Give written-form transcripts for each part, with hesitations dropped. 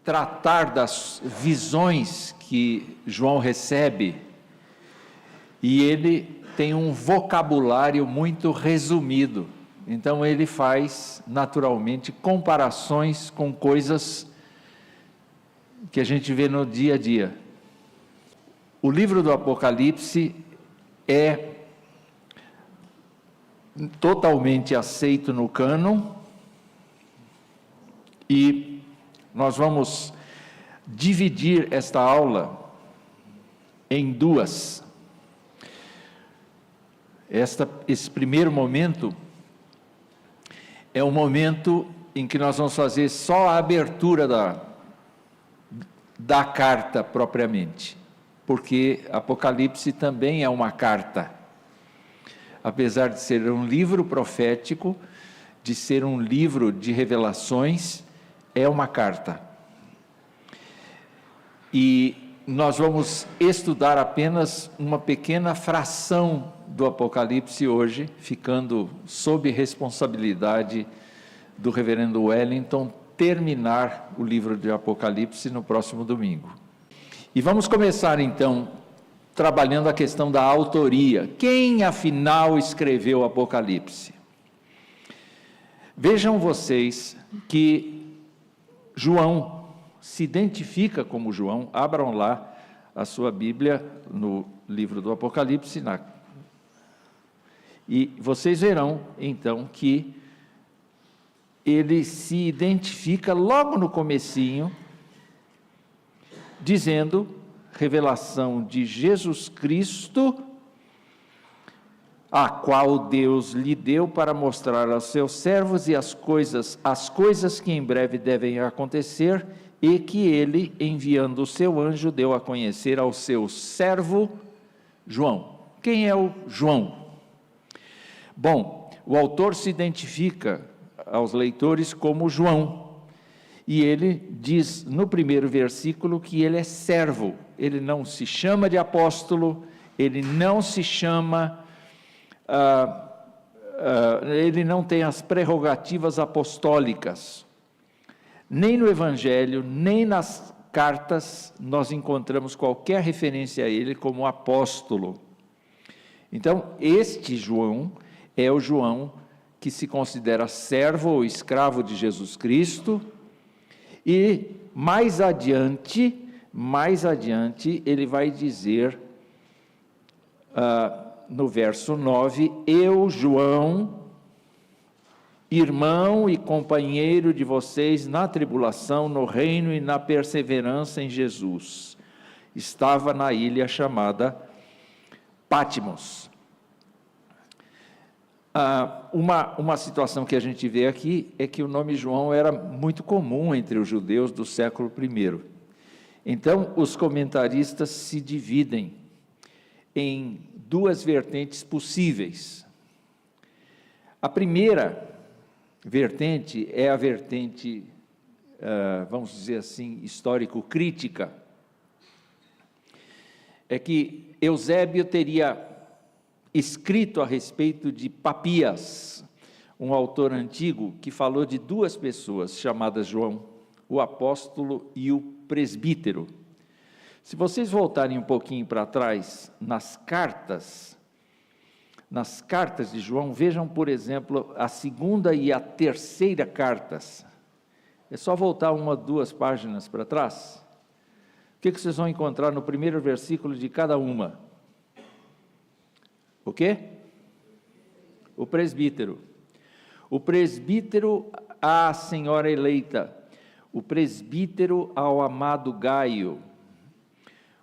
tratar das visões que João recebe, e ele tem um vocabulário muito resumido. Então ele faz naturalmente comparações com coisas que a gente vê no dia a dia. O livro do Apocalipse é totalmente aceito no cânon, e nós vamos dividir esta aula em duas. Esse primeiro momento é o momento em que nós vamos fazer só a abertura da carta propriamente, porque Apocalipse também é uma carta. Apesar de ser um livro profético, de ser um livro de revelações, é uma carta. E nós vamos estudar apenas uma pequena fração do Apocalipse hoje, ficando sob responsabilidade do reverendo Wellington terminar o livro de Apocalipse no próximo domingo. E vamos começar então trabalhando a questão da autoria. Quem afinal escreveu o Apocalipse? Vejam vocês que João se identifica como João. Abram lá a sua Bíblia no livro do Apocalipse, e vocês verão então que ele se identifica logo no comecinho, dizendo: revelação de Jesus Cristo, a qual Deus lhe deu para mostrar aos seus servos as coisas que em breve devem acontecer, e que ele, enviando o seu anjo, deu a conhecer ao seu servo João. Quem é o João? Bom, o autor se identifica aos leitores como João, e ele diz no primeiro versículo que ele é servo. Ele não se chama de apóstolo, ele não se chama, ele não tem as prerrogativas apostólicas. Nem no Evangelho, nem nas cartas, nós encontramos qualquer referência a ele como apóstolo. Então, este João é o João que se considera servo ou escravo de Jesus Cristo, e mais adiante, ele vai dizer, no verso 9, eu, João, irmão e companheiro de vocês na tribulação, no reino e na perseverança em Jesus, estava na ilha chamada Patmos. Uma situação que a gente vê aqui é que o nome João era muito comum entre os judeus do século I. Então, os comentaristas se dividem em duas vertentes possíveis. A primeira vertente é a vertente, vamos dizer assim, histórico-crítica. É que Eusébio teria escrito a respeito de Papias, um autor antigo que falou de duas pessoas chamadas João, o apóstolo e o presbítero. Se vocês voltarem um pouquinho para trás, nas cartas de João, vejam, por exemplo, a segunda e a terceira cartas. É só voltar uma, duas páginas para trás. O que vocês vão encontrar no primeiro versículo de cada uma? O quê? O presbítero. O presbítero à senhora eleita. O presbítero ao amado Gaio.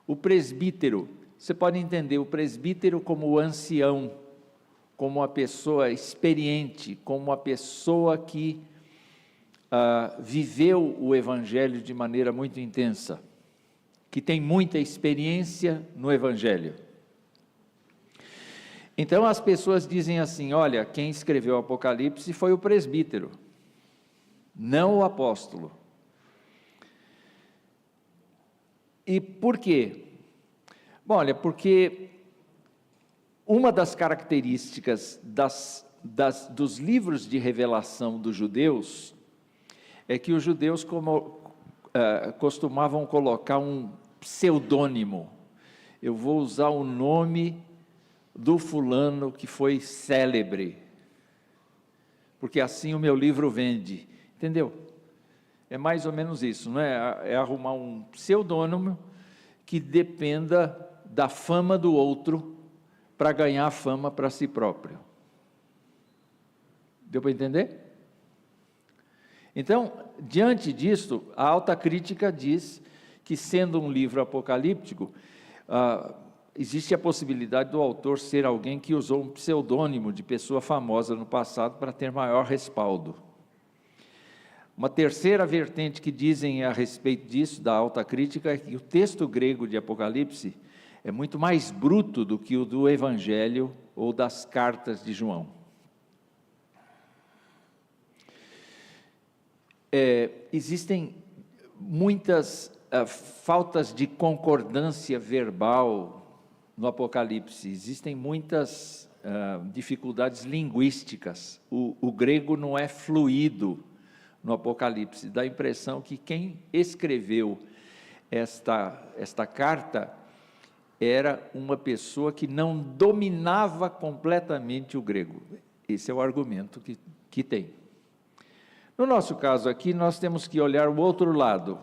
O presbítero, você pode entender o presbítero como o ancião, como uma pessoa experiente, como uma pessoa que viveu o Evangelho de maneira muito intensa, que tem muita experiência no Evangelho. Então as pessoas dizem assim: olha, quem escreveu o Apocalipse foi o presbítero, não o apóstolo. E por quê? Bom, olha, porque uma das características dos livros de revelação dos judeus é que os judeus costumavam colocar um pseudônimo. Eu vou usar o nome do fulano que foi célebre, porque assim o meu livro vende, entendeu? É mais ou menos isso, não é? É arrumar um pseudônimo que dependa da fama do outro para ganhar fama para si próprio. Deu para entender? Então, diante disso, a Alta Crítica diz que, sendo um livro apocalíptico, existe a possibilidade do autor ser alguém que usou um pseudônimo de pessoa famosa no passado para ter maior respaldo. Uma terceira vertente que dizem a respeito disso, da Alta Crítica, é que o texto grego de Apocalipse é muito mais bruto do que o do Evangelho ou das cartas de João. Existem muitas faltas de concordância verbal no Apocalipse, existem muitas dificuldades linguísticas, o grego não é fluido no Apocalipse, dá a impressão que quem escreveu esta carta era uma pessoa que não dominava completamente o grego. Esse é o argumento que tem. No nosso caso aqui, nós temos que olhar o outro lado.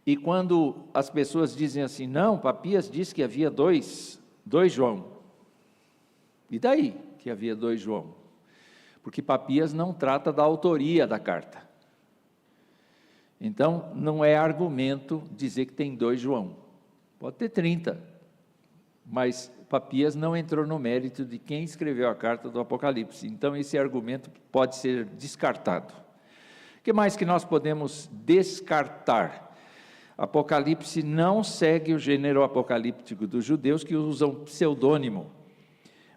E quando as pessoas dizem assim, não, Papias disse que havia dois João. E daí que havia 2 João? Porque Papias não trata da autoria da carta. Então, não é argumento dizer que tem 2 João. Pode ter 30, mas Papias não entrou no mérito de quem escreveu a carta do Apocalipse. Então, esse argumento pode ser descartado. O que mais que nós podemos descartar? Apocalipse não segue o gênero apocalíptico dos judeus, que usam pseudônimo,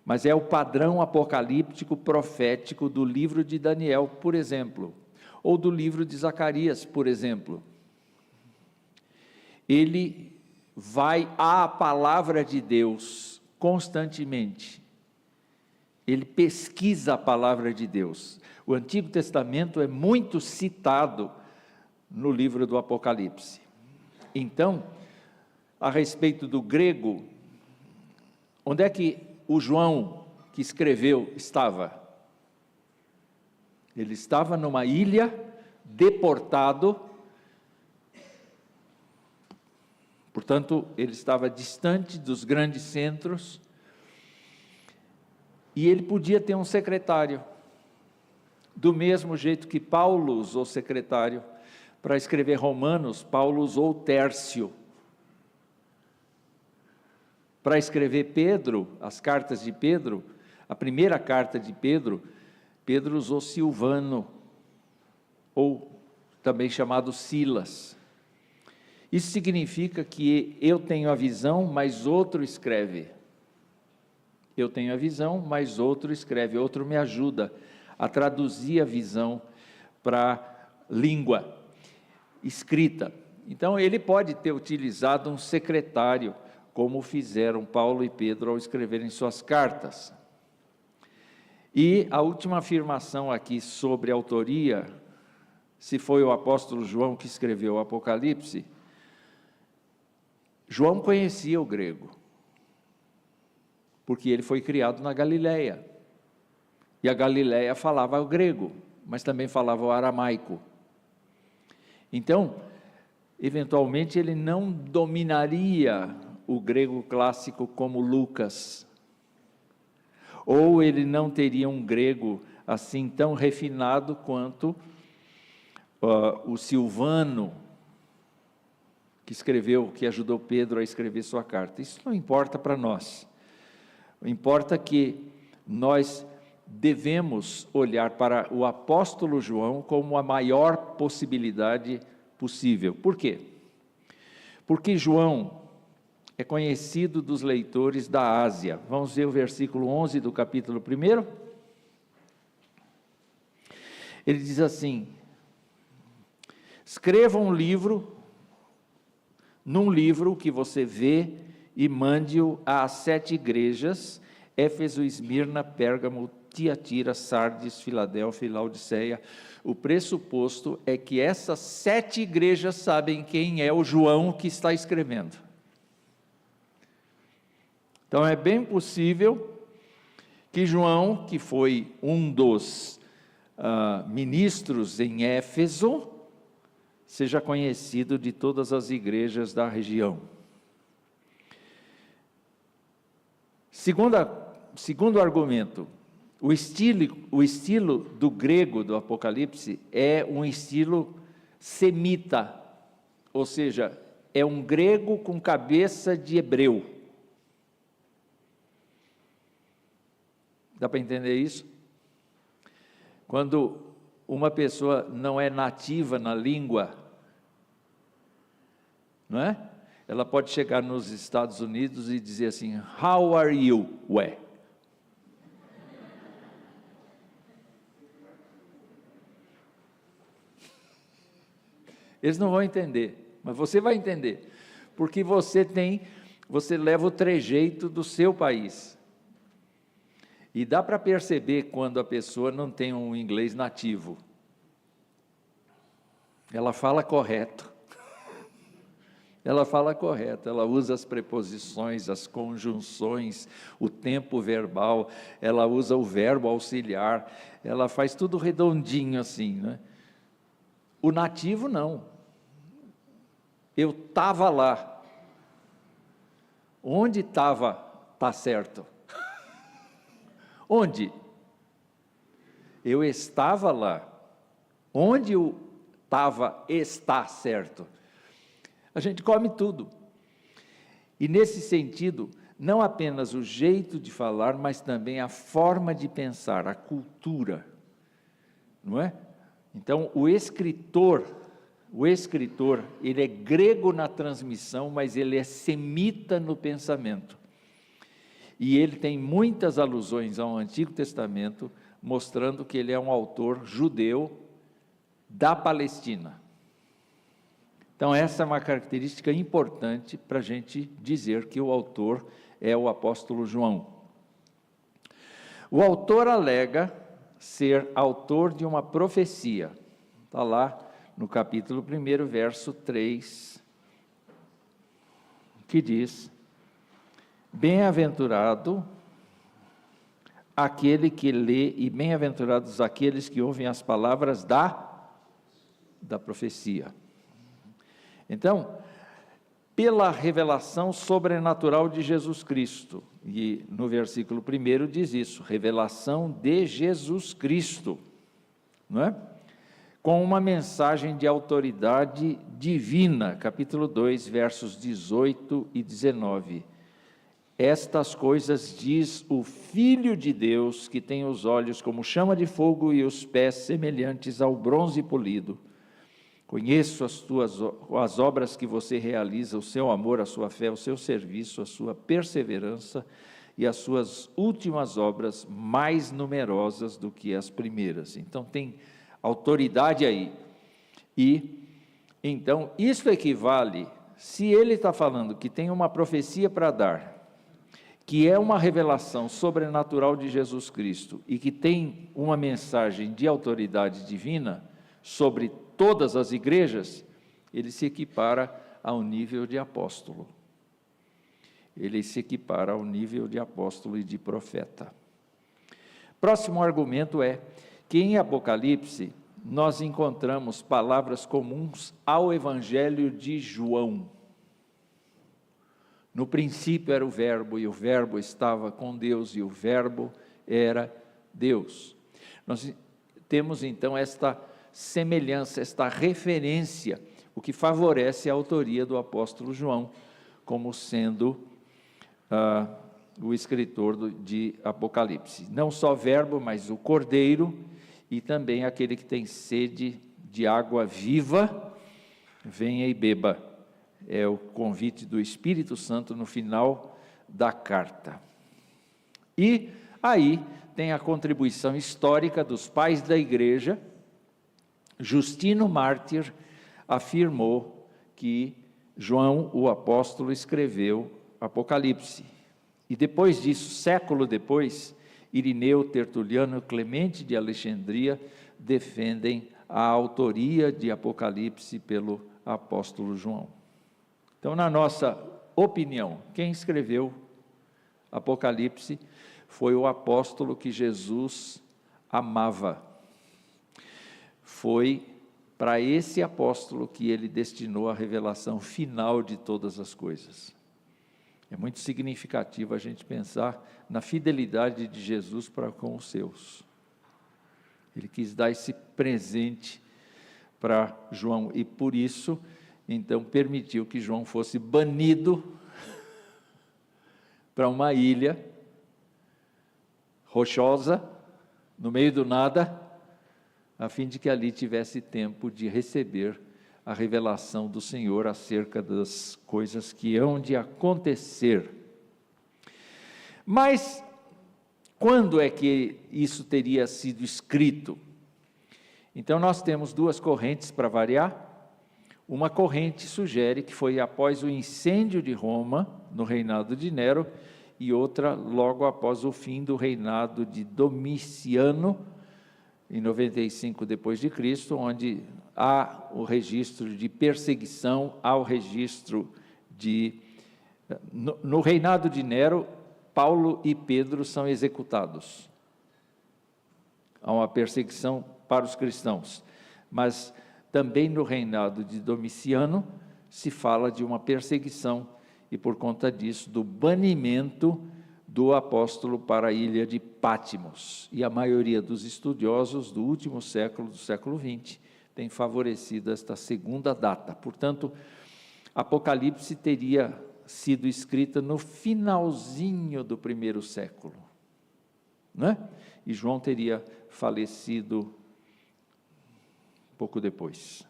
mas é o padrão apocalíptico profético do livro de Daniel, por exemplo, ou do livro de Zacarias, por exemplo. Ele vai à palavra de Deus constantemente, ele pesquisa a palavra de Deus. O Antigo Testamento é muito citado no livro do Apocalipse. Então, a respeito do grego, onde é que o João que escreveu estava? Ele estava numa ilha, deportado, portanto, ele estava distante dos grandes centros, e ele podia ter um secretário, do mesmo jeito que Paulo usou secretário. Para escrever Romanos, Paulo usou Tércio. Para escrever Pedro, as cartas de Pedro, a primeira carta de Pedro, Pedro usou Silvano, ou também chamado Silas. Isso significa que eu tenho a visão, mas outro escreve. Eu tenho a visão, mas outro escreve, outro me ajuda a traduzir a visão para língua escrita. Então, ele pode ter utilizado um secretário, como fizeram Paulo e Pedro ao escreverem suas cartas. E a última afirmação aqui sobre a autoria, se foi o apóstolo João que escreveu o Apocalipse, João conhecia o grego, porque ele foi criado na Galileia, e a Galileia falava o grego, mas também falava o aramaico. Então, eventualmente ele não dominaria o grego clássico como Lucas, ou ele não teria um grego assim tão refinado quanto o Silvano, que ajudou Pedro a escrever sua carta. Isso não importa para nós. Importa que nós devemos olhar para o apóstolo João como a maior possibilidade possível. Por quê? Porque João é conhecido dos leitores da Ásia. Vamos ver o versículo 11 do capítulo 1. Ele diz assim: escreva num livro que você vê, e mande-o às 7 igrejas, Éfeso, Esmirna, Pérgamo, Tiatira, Sardes, Filadélfia e Laodiceia. O pressuposto é que essas 7 igrejas sabem quem é o João que está escrevendo. Então é bem possível que João, que foi um dos ministros em Éfeso, seja conhecido de todas as igrejas da região. Segundo argumento, o estilo do grego do Apocalipse é um estilo semita, ou seja, é um grego com cabeça de hebreu. Dá para entender isso? Quando uma pessoa não é nativa na língua, não é? Ela pode chegar nos Estados Unidos e dizer assim: how are you? Ué. Eles não vão entender, mas você vai entender, porque você leva o trejeito do seu país. E dá para perceber quando a pessoa não tem um inglês nativo. Ela fala correto. Ela fala correto, ela usa as preposições, as conjunções, o tempo verbal, ela usa o verbo auxiliar, ela faz tudo redondinho assim, né? O nativo não. Eu estava lá. Onde estava, está certo. Onde? Eu estava lá. Onde eu estava, está certo. A gente come tudo. E nesse sentido, não apenas o jeito de falar, mas também a forma de pensar, a cultura, não é? Então, o escritor, ele é grego na transmissão, mas ele é semita no pensamento. E ele tem muitas alusões ao Antigo Testamento, mostrando que ele é um autor judeu da Palestina. Então, essa é uma característica importante para a gente dizer que o autor é o apóstolo João. O autor alega ser autor de uma profecia. Está lá no capítulo 1, verso 3, que diz: bem-aventurado aquele que lê e bem-aventurados aqueles que ouvem as palavras da profecia. Então, pela revelação sobrenatural de Jesus Cristo, e no versículo 1 diz isso, revelação de Jesus Cristo, não é? Com uma mensagem de autoridade divina, capítulo 2, versos 18 e 19. Estas coisas diz o Filho de Deus, que tem os olhos como chama de fogo e os pés semelhantes ao bronze polido. Conheço as obras que você realiza, o seu amor, a sua fé, o seu serviço, a sua perseverança e as suas últimas obras mais numerosas do que as primeiras. Então tem autoridade aí. E então isso equivale, se ele está falando que tem uma profecia para dar, que é uma revelação sobrenatural de Jesus Cristo e que tem uma mensagem de autoridade divina sobre todas as igrejas, ele se equipara ao nível de apóstolo. Ele se equipara ao nível de apóstolo e de profeta. Próximo argumento é que em Apocalipse nós encontramos palavras comuns ao Evangelho de João. No princípio era o Verbo, e o Verbo estava com Deus, e o Verbo era Deus. Nós temos então esta semelhança, esta referência, o que favorece a autoria do apóstolo João, como sendo o escritor de Apocalipse. Não só Verbo, mas o Cordeiro, e também aquele que tem sede de água viva, venha e beba. É o convite do Espírito Santo no final da carta. E aí tem a contribuição histórica dos pais da igreja. Justino Mártir afirmou que João, o apóstolo, escreveu Apocalipse. E depois disso, século depois, Irineu, Tertuliano, Clemente de Alexandria defendem a autoria de Apocalipse pelo apóstolo João. Então, na nossa opinião, quem escreveu Apocalipse foi o apóstolo que Jesus amava. Foi para esse apóstolo que ele destinou a revelação final de todas as coisas. É muito significativo a gente pensar na fidelidade de Jesus para com os seus. Ele quis dar esse presente para João e por isso, então, permitiu que João fosse banido para uma ilha rochosa, no meio do nada, a fim de que ali tivesse tempo de receber a revelação do Senhor acerca das coisas que hão de acontecer. Mas, quando é que isso teria sido escrito? Então, nós temos duas correntes para variar. Uma corrente sugere que foi após o incêndio de Roma, no reinado de Nero, e outra logo após o fim do reinado de Domiciano, em 95 depois de Cristo, onde há o registro de perseguição, há o registro de... No reinado de Nero, Paulo e Pedro são executados. Há uma perseguição para os cristãos, mas também no reinado de Domiciano se fala de uma perseguição e por conta disso do banimento do apóstolo para a ilha de Pátimos. E a maioria dos estudiosos do último século, do século XX, tem favorecido esta segunda data. Portanto, Apocalipse teria sido escrita no finalzinho do primeiro século, né? E João teria falecido pouco depois.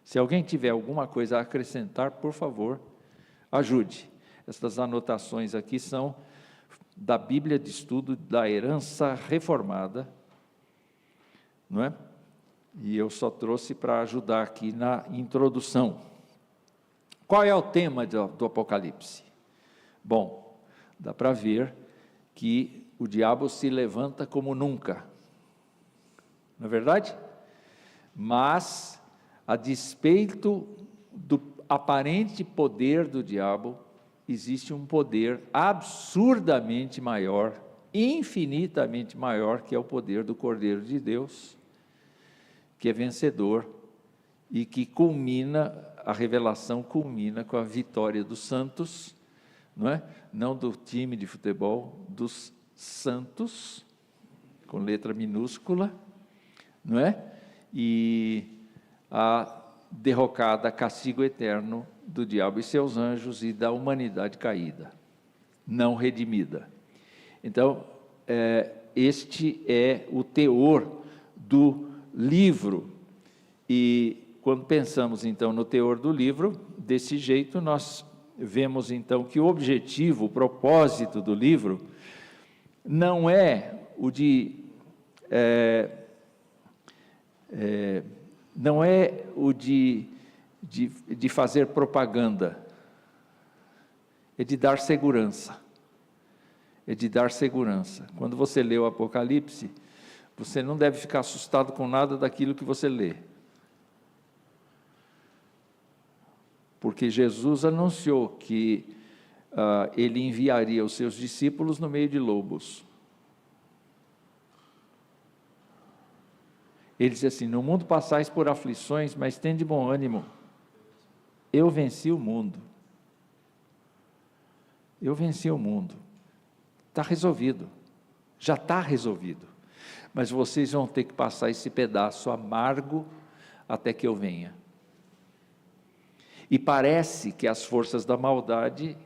Se alguém tiver alguma coisa a acrescentar, por favor, ajude. Estas anotações aqui são da Bíblia de Estudo da Herança Reformada, não é? E eu só trouxe para ajudar aqui na introdução. Qual é o tema do Apocalipse? Bom, dá para ver que o diabo se levanta como nunca, não é verdade? Mas, a despeito do aparente poder do diabo, existe um poder absurdamente maior, infinitamente maior, que é o poder do Cordeiro de Deus, que é vencedor e que culmina, a revelação culmina com a vitória dos santos, não é? Não do time de futebol, dos santos, com letra minúscula, não é? E a derrocada, castigo eterno do diabo e seus anjos e da humanidade caída, não redimida. Então, este é o teor do livro, e quando pensamos então no teor do livro, desse jeito nós vemos então que o objetivo, o propósito do livro, não é o de não é o de fazer propaganda, é de dar segurança. É de dar segurança. Quando você lê o Apocalipse, você não deve ficar assustado com nada daquilo que você lê. Porque Jesus anunciou que ele enviaria os seus discípulos no meio de lobos. Ele diz assim: no mundo passais por aflições, mas tende bom ânimo. Eu venci o mundo. Eu venci o mundo. Está resolvido. Já está resolvido. Mas vocês vão ter que passar esse pedaço amargo até que eu venha. E parece que as forças da maldade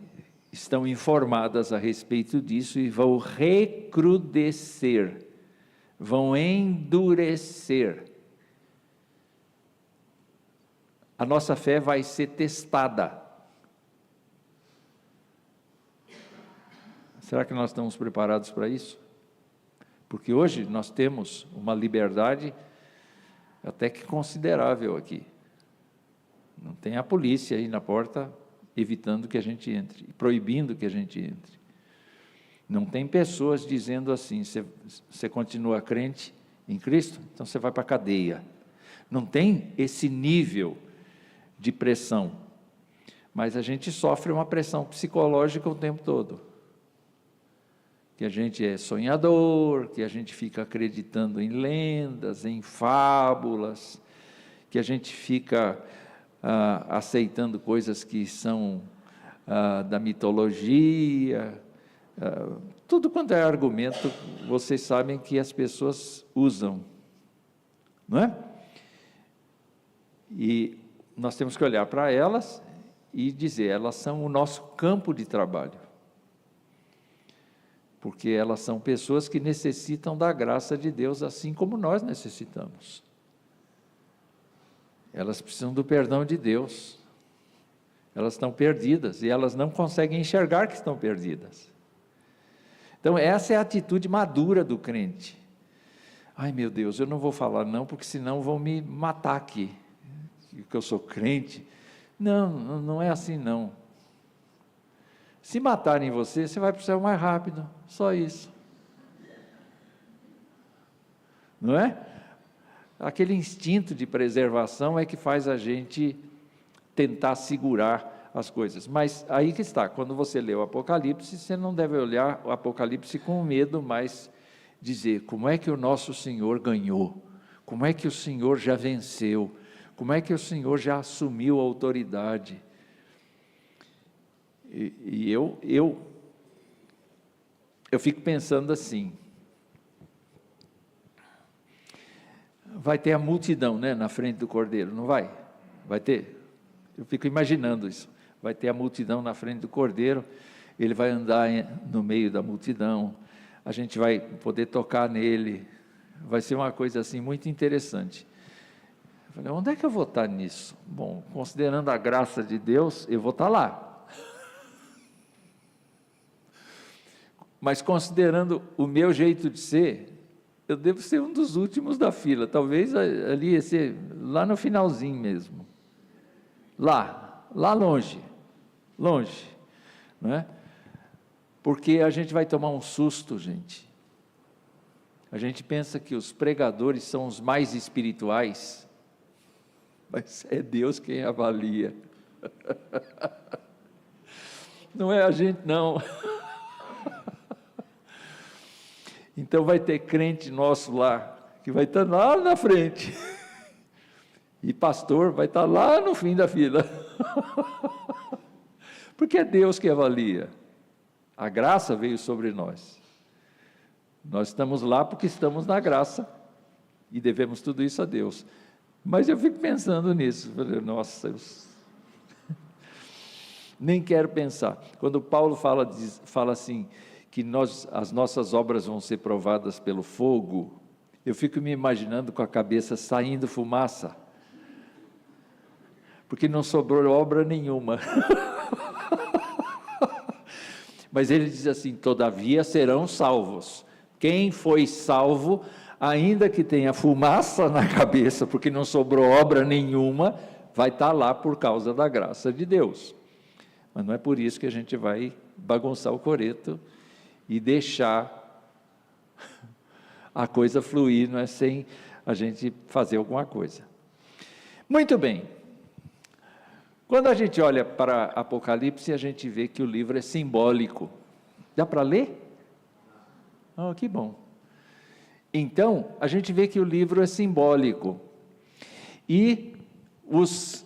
estão informadas a respeito disso e vão recrudescer, vão endurecer. A nossa fé vai ser testada. Será que nós estamos preparados para isso? Porque hoje nós temos uma liberdade até que considerável aqui. Não tem a polícia aí na porta evitando que a gente entre, proibindo que a gente entre. Não tem pessoas dizendo assim, você continua crente em Cristo, então você vai para a cadeia. Não tem esse nível de pressão, mas a gente sofre uma pressão psicológica o tempo todo. Que a gente é sonhador, que a gente fica acreditando em lendas, em fábulas, que a gente fica aceitando coisas que são da mitologia, tudo quanto é argumento, vocês sabem que as pessoas usam, não é? E nós temos que olhar para elas e dizer, elas são o nosso campo de trabalho, porque elas são pessoas que necessitam da graça de Deus, assim como nós necessitamos. Elas precisam do perdão de Deus, elas estão perdidas, e elas não conseguem enxergar que estão perdidas. Então essa é a atitude madura do crente. Ai meu Deus, eu não vou falar não, porque senão vão me matar aqui, que eu sou crente. Não, não é assim não. Se matarem você, você vai para o céu mais rápido, só isso. Não é? Aquele instinto de preservação é que faz a gente tentar segurar as coisas. Mas aí que está, quando você lê o Apocalipse, você não deve olhar o Apocalipse com medo, mas dizer, como é que o nosso Senhor ganhou? Como é que o Senhor já venceu? Como é que o Senhor já assumiu a autoridade? E eu fico pensando assim, vai ter a multidão, né, na frente do Cordeiro, não vai? Vai ter? Eu fico imaginando isso, vai ter a multidão na frente do Cordeiro, ele vai andar no meio da multidão, a gente vai poder tocar nele, vai ser uma coisa assim muito interessante. Eu falei, onde é que eu vou estar nisso? Bom, considerando a graça de Deus, eu vou estar lá. Mas considerando o meu jeito de ser, eu devo ser um dos últimos da fila, talvez ali ia ser lá no finalzinho mesmo, lá longe, não é? Porque a gente vai tomar um susto, gente. A gente pensa que os pregadores são os mais espirituais, mas é Deus quem avalia, não é a gente não. Então vai ter crente nosso lá, que vai estar lá na frente, e pastor vai estar lá no fim da fila, porque é Deus que avalia, a graça veio sobre nós estamos lá porque estamos na graça, e devemos tudo isso a Deus, mas eu fico pensando nisso, nossa, nem quero pensar, quando Paulo fala assim, que as nossas obras vão ser provadas pelo fogo, eu fico me imaginando com a cabeça saindo fumaça, porque não sobrou obra nenhuma, mas ele diz assim, todavia serão salvos, quem foi salvo, ainda que tenha fumaça na cabeça, porque não sobrou obra nenhuma, vai estar lá por causa da graça de Deus, mas não é por isso que a gente vai bagunçar o coreto, e deixar a coisa fluir, não é, sem a gente fazer alguma coisa. Muito bem, quando a gente olha para Apocalipse, a gente vê que o livro é simbólico. Dá para ler? Oh, que bom. Então, a gente vê que o livro é simbólico, e os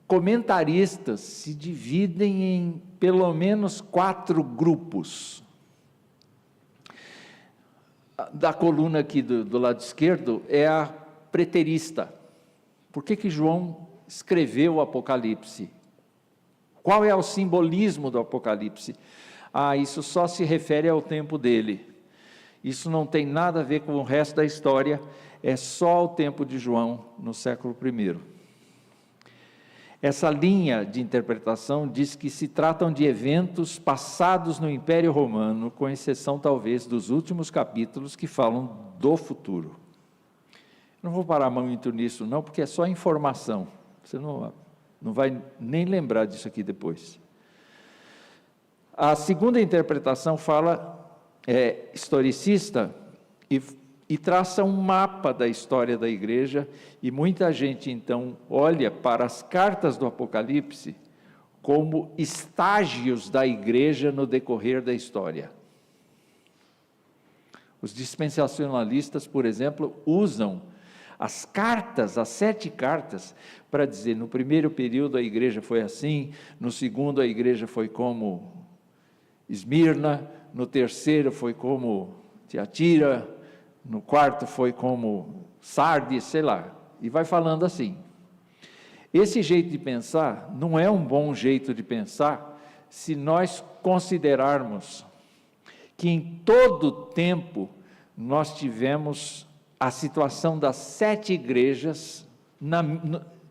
comentaristas se dividem em pelo menos 4 grupos. Da coluna aqui do lado esquerdo é a preterista. Por que João escreveu o Apocalipse? Qual é o simbolismo do Apocalipse? Isso só se refere ao tempo dele. Isso não tem nada a ver com o resto da história, é só o tempo de João, no século I. Essa linha de interpretação diz que se tratam de eventos passados no Império Romano, com exceção talvez dos últimos capítulos que falam do futuro. Não vou parar muito nisso não, porque é só informação, você não vai nem lembrar disso aqui depois. A segunda interpretação é historicista e traça um mapa da história da igreja, e muita gente então olha para as cartas do Apocalipse como estágios da igreja no decorrer da história. Os dispensacionalistas, por exemplo, usam as cartas, as 7 cartas, para dizer, no primeiro período a igreja foi assim, no segundo a igreja foi como Esmirna, no terceiro foi como Tiatira, no quarto foi como Sardes, sei lá, e vai falando assim. Esse jeito de pensar não é um bom jeito de pensar se nós considerarmos que em todo tempo nós tivemos a situação das 7 igrejas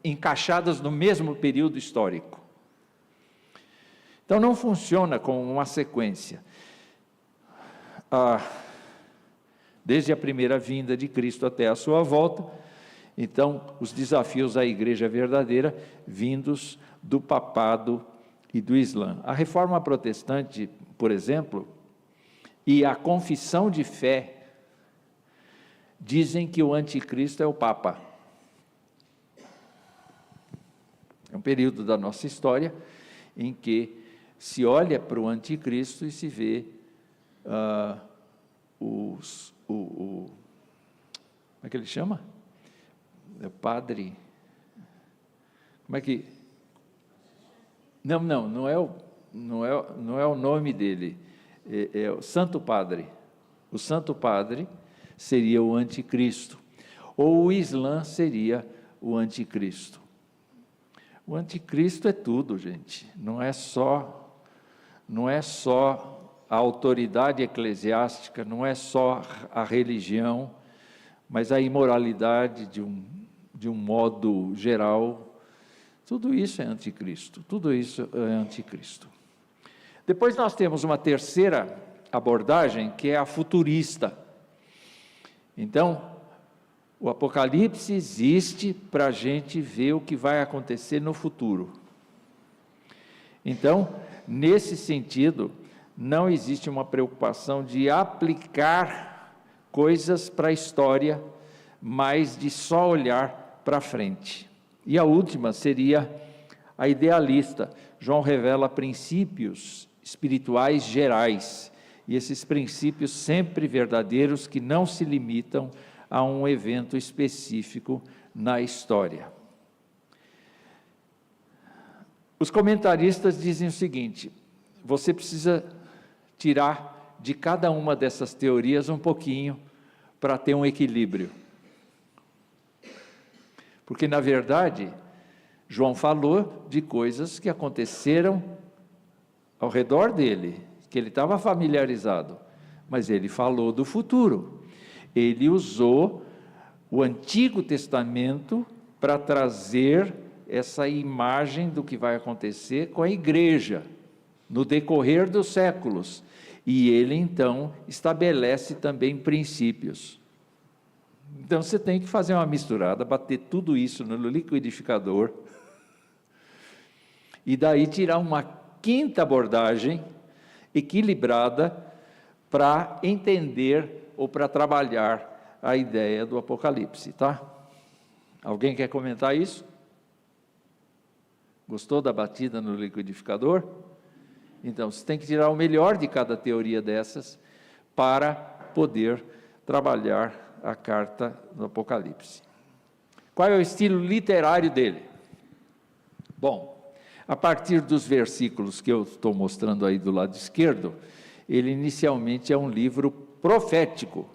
encaixadas no mesmo período histórico. Então não funciona como uma sequência. Desde a primeira vinda de Cristo até a sua volta, então os desafios à igreja verdadeira vindos do papado e do Islã. A reforma protestante, por exemplo, e a confissão de fé dizem que o anticristo é o Papa. É um período da nossa história em que se olha para o anticristo e se vê como é que ele chama? É o padre, como é que, não é o nome dele, é o Santo Padre. O Santo Padre seria o anticristo, ou o Islã seria o anticristo. O anticristo é tudo, gente, não é só a autoridade eclesiástica, não é só a religião, mas a imoralidade de um modo geral. Tudo isso é anticristo, tudo isso é anticristo. Depois nós temos uma terceira abordagem, que é a futurista. Então, o Apocalipse existe para a gente ver o que vai acontecer no futuro. Então, nesse sentido, não existe uma preocupação de aplicar coisas para a história, mas de só olhar para frente. E a última seria a idealista. João revela princípios espirituais gerais, e esses princípios sempre verdadeiros, que não se limitam a um evento específico na história. Os comentaristas dizem o seguinte: você precisa tirar de cada uma dessas teorias um pouquinho para ter um equilíbrio. Porque, na verdade, João falou de coisas que aconteceram ao redor dele, que ele estava familiarizado, mas ele falou do futuro. Ele usou o Antigo Testamento para trazer essa imagem do que vai acontecer com a igreja no decorrer dos séculos, e ele então estabelece também princípios. Então você tem que fazer uma misturada, bater tudo isso no liquidificador, e daí tirar uma quinta abordagem equilibrada para entender ou para trabalhar a ideia do Apocalipse, tá? Alguém quer comentar isso? Gostou da batida no liquidificador? Então, você tem que tirar o melhor de cada teoria dessas para poder trabalhar a carta do Apocalipse. Qual é o estilo literário dele? Bom, a partir dos versículos que eu estou mostrando aí do lado esquerdo, ele inicialmente é um livro profético.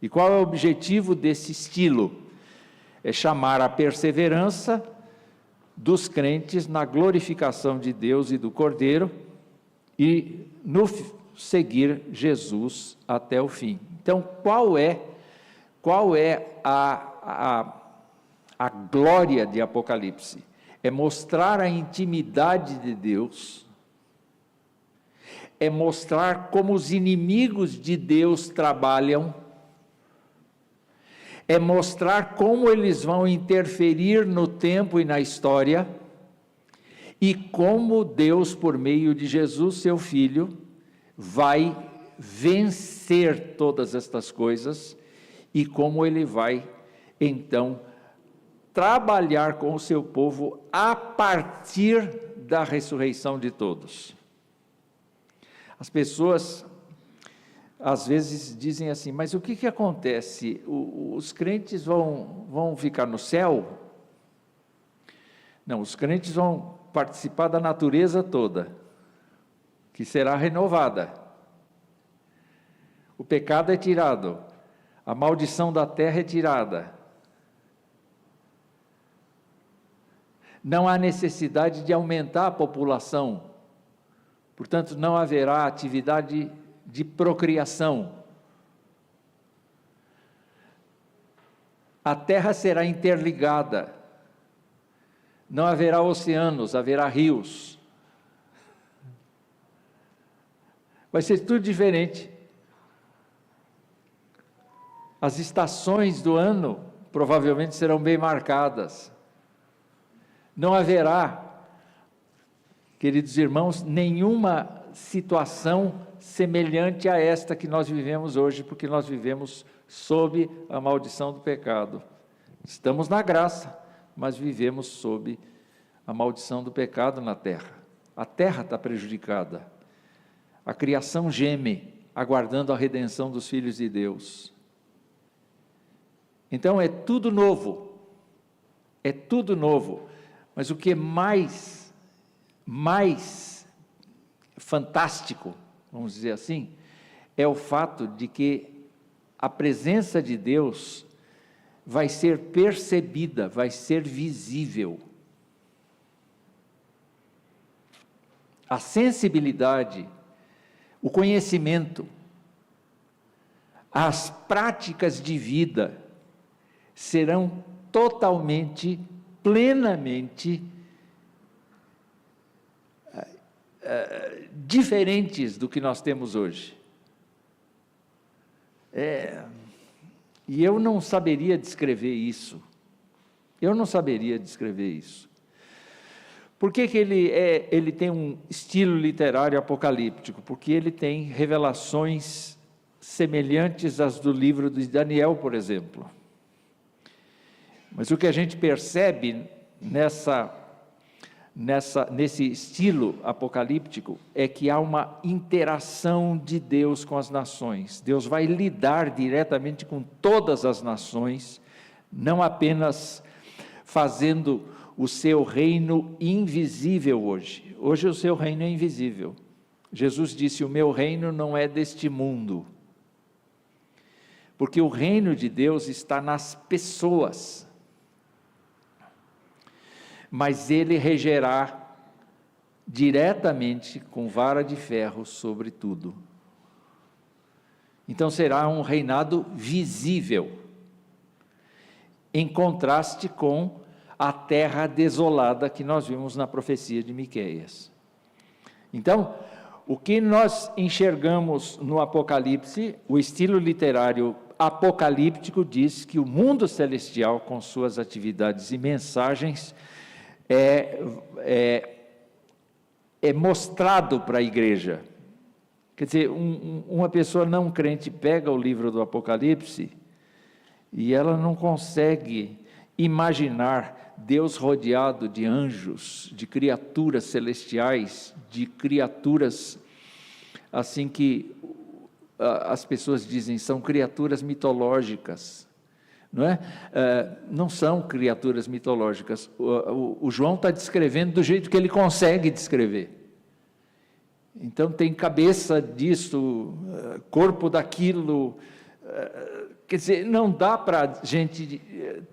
E qual é o objetivo desse estilo? É chamar a perseverança dos crentes na glorificação de Deus e do Cordeiro, e no seguir Jesus até o fim. Então, qual é a glória de Apocalipse? É mostrar a intimidade de Deus, é mostrar como os inimigos de Deus trabalham, é mostrar como eles vão interferir no tempo e na história, e como Deus, por meio de Jesus, seu Filho, vai vencer todas estas coisas e como Ele vai, então, trabalhar com o seu povo a partir da ressurreição de todos. As pessoas, às vezes, dizem assim, mas o que acontece? Os crentes vão ficar no céu? Não, os crentes vão participar da natureza toda, que será renovada. O pecado é tirado, a maldição da terra é tirada. Não há necessidade de aumentar a população, portanto, não haverá atividade de procriação. A terra será interligada, não haverá oceanos, haverá rios. Vai ser tudo diferente. As estações do ano provavelmente serão bem marcadas. Não haverá, queridos irmãos, nenhuma situação semelhante a esta que nós vivemos hoje, porque nós vivemos sob a maldição do pecado. Estamos na graça, mas vivemos sob a maldição do pecado na terra. A terra está prejudicada. A criação geme, aguardando a redenção dos filhos de Deus. Então é tudo novo. É tudo novo. Mas o que é mais fantástico, vamos dizer assim, é o fato de que a presença de Deus vai ser percebida, vai ser visível. A sensibilidade, o conhecimento, as práticas de vida serão totalmente, plenamente diferentes do que nós temos hoje. E eu não saberia descrever isso. Por que ele tem um estilo literário apocalíptico? Porque ele tem revelações semelhantes às do livro de Daniel, por exemplo. Mas o que a gente percebe nesse estilo apocalíptico é que há uma interação de Deus com as nações. Deus vai lidar diretamente com todas as nações, não apenas fazendo o seu reino invisível hoje. Hoje o seu reino é invisível. Jesus disse, o meu reino não é deste mundo. Porque o reino de Deus está nas pessoas. Mas ele regerá diretamente com vara de ferro sobre tudo. Então será um reinado visível, em contraste com a terra desolada que nós vimos na profecia de Miqueias. Então, o que nós enxergamos no Apocalipse, o estilo literário apocalíptico diz que o mundo celestial, com suas atividades e mensagens, é mostrado para a igreja. Quer dizer, uma pessoa não crente pega o livro do Apocalipse e ela não consegue imaginar Deus rodeado de anjos, de criaturas celestiais, de criaturas assim que as pessoas dizem, são criaturas mitológicas. Não é? Não são criaturas mitológicas. O João está descrevendo do jeito que ele consegue descrever. Então tem cabeça disso, corpo daquilo. Quer dizer, não dá para a gente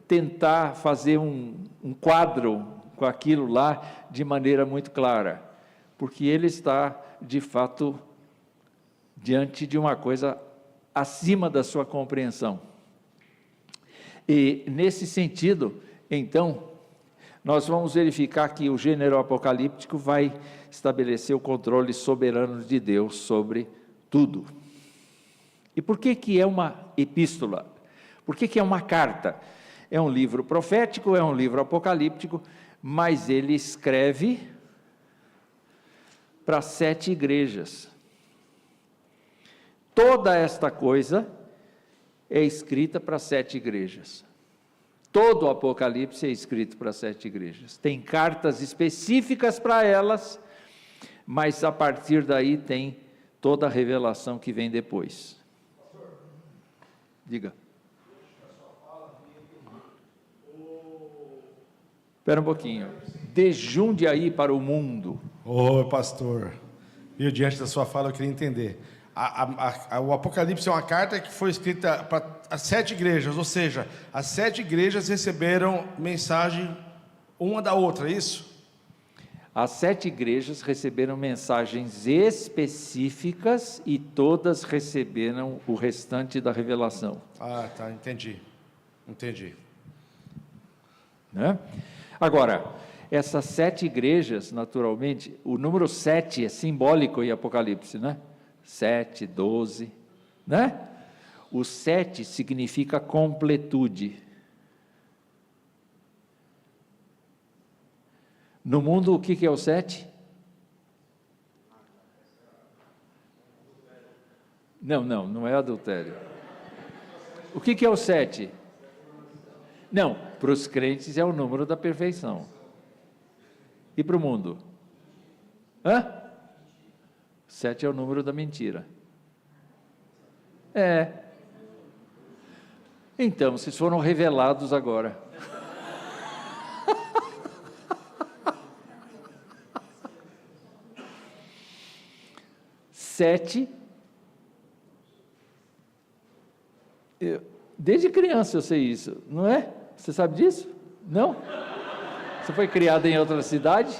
tentar fazer um quadro com aquilo lá de maneira muito clara, porque ele está, de fato, diante de uma coisa acima da sua compreensão. E, nesse sentido, então, nós vamos verificar que o gênero apocalíptico vai estabelecer o controle soberano de Deus sobre tudo. E por que é uma epístola? Por que é uma carta? É um livro profético, é um livro apocalíptico, mas ele escreve para 7 igrejas. Toda esta coisa é escrita para 7 igrejas. Todo o Apocalipse é escrito para 7 igrejas. Tem cartas específicas para elas, mas a partir daí tem toda a revelação que vem depois. Diga. Espera um pouquinho. De Jundiaí para o mundo. Ô, pastor, eu diante da sua fala eu queria entender. O Apocalipse é uma carta que foi escrita para as 7 igrejas, ou seja, as 7 igrejas receberam mensagem uma da outra, é isso? As 7 igrejas receberam mensagens específicas e todas receberam o restante da revelação. Ah, tá, entendi. Né? Agora, essas 7 igrejas, naturalmente, o número 7 é simbólico em Apocalipse, né? 7, 12, né? O 7 significa completude. No mundo, o que é o 7? Não é adultério. O que é o 7? Não, para os crentes é o número da perfeição. E para o mundo? 7 é o número da mentira. Então, vocês foram revelados agora. Desde criança eu sei isso, não é? Você sabe disso? Não? Você foi criado em outra cidade?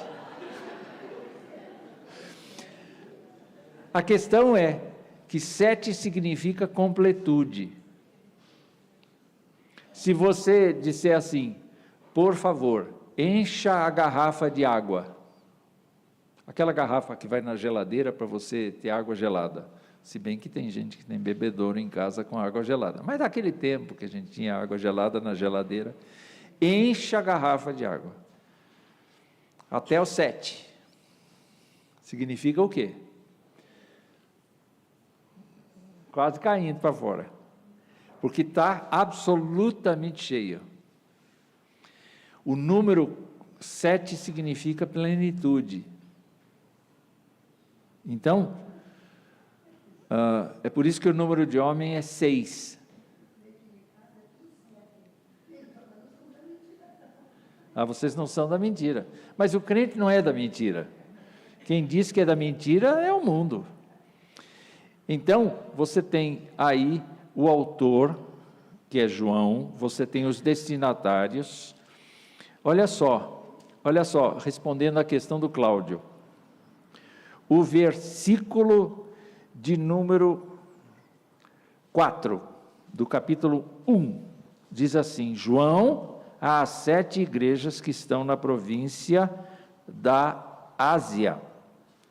A questão é que 7 significa completude. Se você disser assim, por favor, encha a garrafa de água, aquela garrafa que vai na geladeira para você ter água gelada, se bem que tem gente que tem bebedouro em casa com água gelada, mas naquele tempo que a gente tinha água gelada na geladeira, encha a garrafa de água, até o 7, significa o quê? Quase caindo para fora, porque está absolutamente cheia. O número 7 significa plenitude. Então, é por isso que o número de homem é 6. Vocês não são da mentira. Mas o crente não é da mentira. Quem diz que é da mentira é o mundo. Então, você tem aí o autor, que é João, você tem os destinatários. Olha só, respondendo à questão do Cláudio. O versículo de número 4, do capítulo 1, diz assim: João, às 7 igrejas que estão na província da Ásia,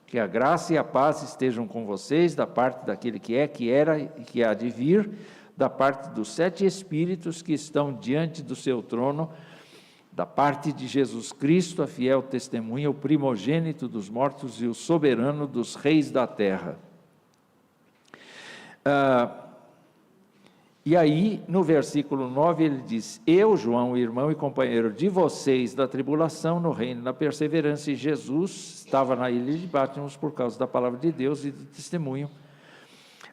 que a graça e a paz estejam com vocês, da parte daquele que é, que era e que há de vir, da parte dos 7 espíritos que estão diante do seu trono, da parte de Jesus Cristo, a fiel testemunha, o primogênito dos mortos e o soberano dos reis da terra. E aí, no versículo 9, ele diz: Eu, João, irmão e companheiro de vocês da tribulação, no reino da perseverança, e Jesus estava na ilha de Patmos por causa da palavra de Deus e do testemunho.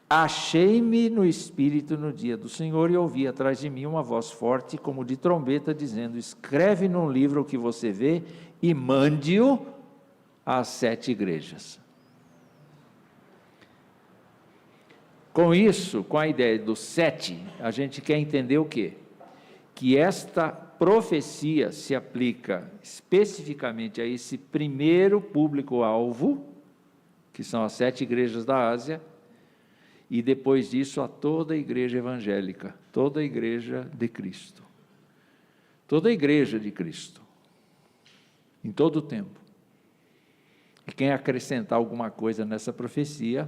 Achei-me no Espírito no dia do Senhor e ouvi atrás de mim uma voz forte, como de trombeta, dizendo: escreve num livro o que você vê e mande-o às 7 igrejas. Com isso, com a ideia do 7, a gente quer entender o quê? Que esta profecia se aplica especificamente a esse primeiro público-alvo, que são as 7 igrejas da Ásia, e depois disso a toda a igreja evangélica, toda a igreja de Cristo. Toda a igreja de Cristo, em todo o tempo. E quem acrescentar alguma coisa nessa profecia,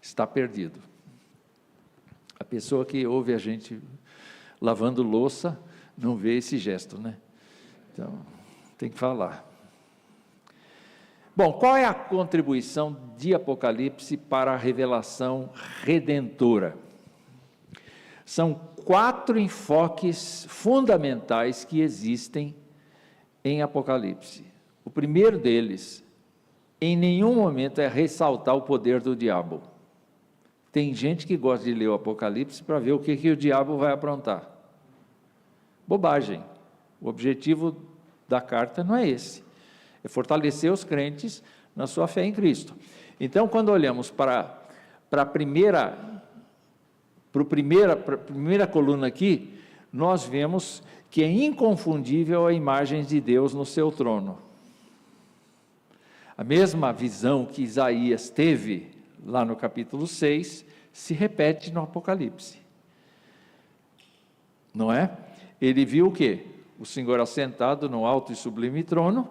está perdido. A pessoa que ouve a gente lavando louça, não vê esse gesto, né? Então, tem que falar. Bom, qual é a contribuição de Apocalipse para a revelação redentora? São 4 enfoques fundamentais que existem em Apocalipse. O primeiro deles, em nenhum momento, é ressaltar o poder do diabo. Tem gente que gosta de ler o Apocalipse para ver o que o diabo vai aprontar. Bobagem. O objetivo da carta não é esse. É fortalecer os crentes na sua fé em Cristo. Então, quando olhamos para a primeira coluna aqui, nós vemos que é inconfundível a imagem de Deus no seu trono. A mesma visão que Isaías teve lá no capítulo 6, se repete no Apocalipse. Não é? Ele viu o quê? O Senhor assentado no alto e sublime trono,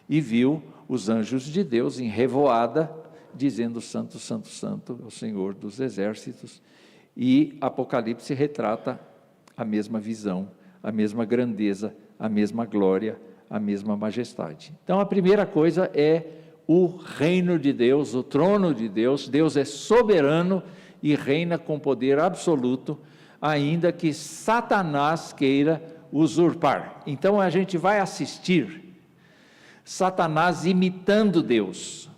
e viu os anjos de Deus em revoada, dizendo: Santo, Santo, Santo é o Senhor dos exércitos. E Apocalipse retrata a mesma visão, a mesma grandeza, a mesma glória, a mesma majestade. Então, a primeira coisa é o reino de Deus, o trono de Deus. Deus é soberano e reina com poder absoluto, ainda que Satanás queira usurpar. Então, a gente vai assistir Satanás imitando Deus.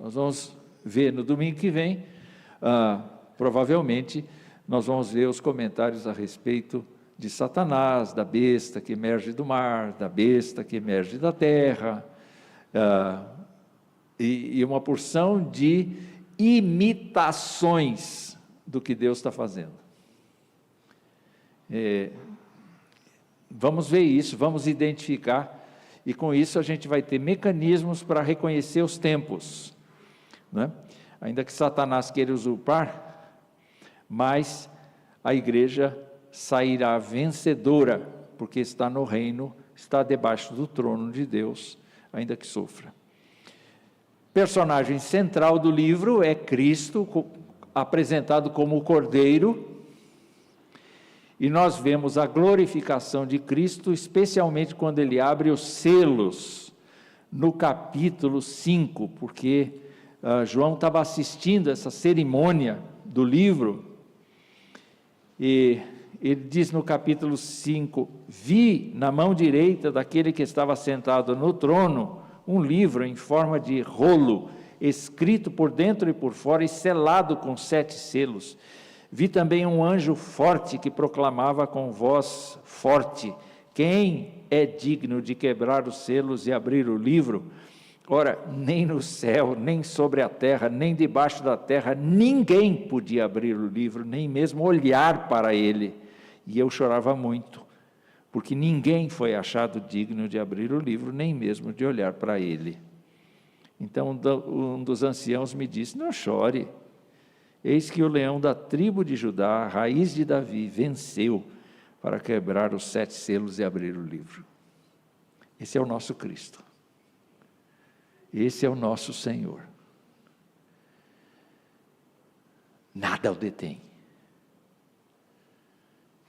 Nós vamos ver no domingo que vem, provavelmente, nós vamos ver os comentários a respeito de Satanás, da besta que emerge do mar, da besta que emerge da terra, e uma porção de imitações do que Deus está fazendo. Vamos ver isso, vamos identificar, e com isso a gente vai ter mecanismos para reconhecer os tempos, né? Ainda que Satanás queira usurpar, mas a igreja sairá vencedora, porque está no reino, está debaixo do trono de Deus, ainda que sofra. Personagem central do livro é Cristo, apresentado como o Cordeiro, e nós vemos a glorificação de Cristo, especialmente quando ele abre os selos, no capítulo 5, porque João estava assistindo essa cerimônia do livro, e ele diz no capítulo 5, vi na mão direita daquele que estava sentado no trono, um livro em forma de rolo, escrito por dentro e por fora e selado com 7 selos. Vi também um anjo forte que proclamava com voz forte: quem é digno de quebrar os selos e abrir o livro? Ora, nem no céu, nem sobre a terra, nem debaixo da terra, ninguém podia abrir o livro, nem mesmo olhar para ele. E eu chorava muito, porque ninguém foi achado digno de abrir o livro, nem mesmo de olhar para ele. Então um dos anciãos me disse: não chore, eis que o leão da tribo de Judá, a raiz de Davi, venceu para quebrar os 7 selos e abrir o livro. Esse é o nosso Cristo. Esse é o nosso Senhor. Nada o detém.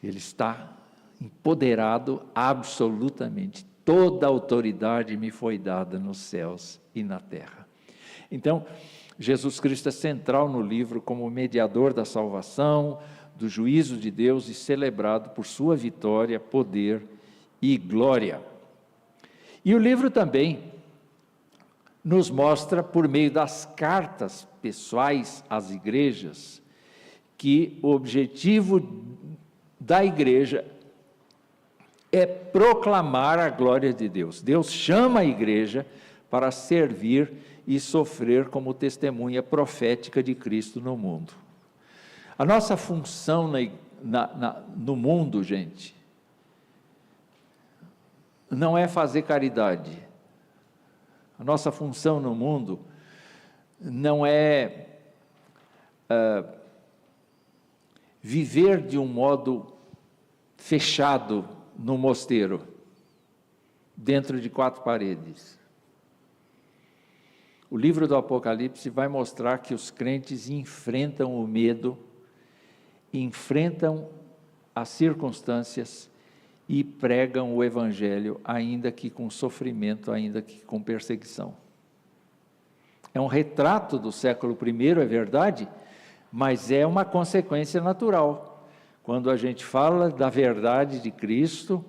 Ele está empoderado absolutamente. Toda a autoridade me foi dada nos céus e na terra. Então, Jesus Cristo é central no livro como mediador da salvação, do juízo de Deus, e celebrado por sua vitória, poder e glória. E o livro também nos mostra, por meio das cartas pessoais às igrejas, que o objetivo da igreja é proclamar a glória de Deus. Deus chama a igreja para servir e sofrer como testemunha profética de Cristo no mundo. A nossa função no mundo, gente, não é fazer caridade. A nossa função no mundo não é viver de um modo fechado no mosteiro, dentro de 4 paredes. O livro do Apocalipse vai mostrar que os crentes enfrentam o medo, enfrentam as circunstâncias e pregam o Evangelho, ainda que com sofrimento, ainda que com perseguição. É um retrato do século I, é verdade, mas é uma consequência natural. Quando a gente fala da verdade de Cristo,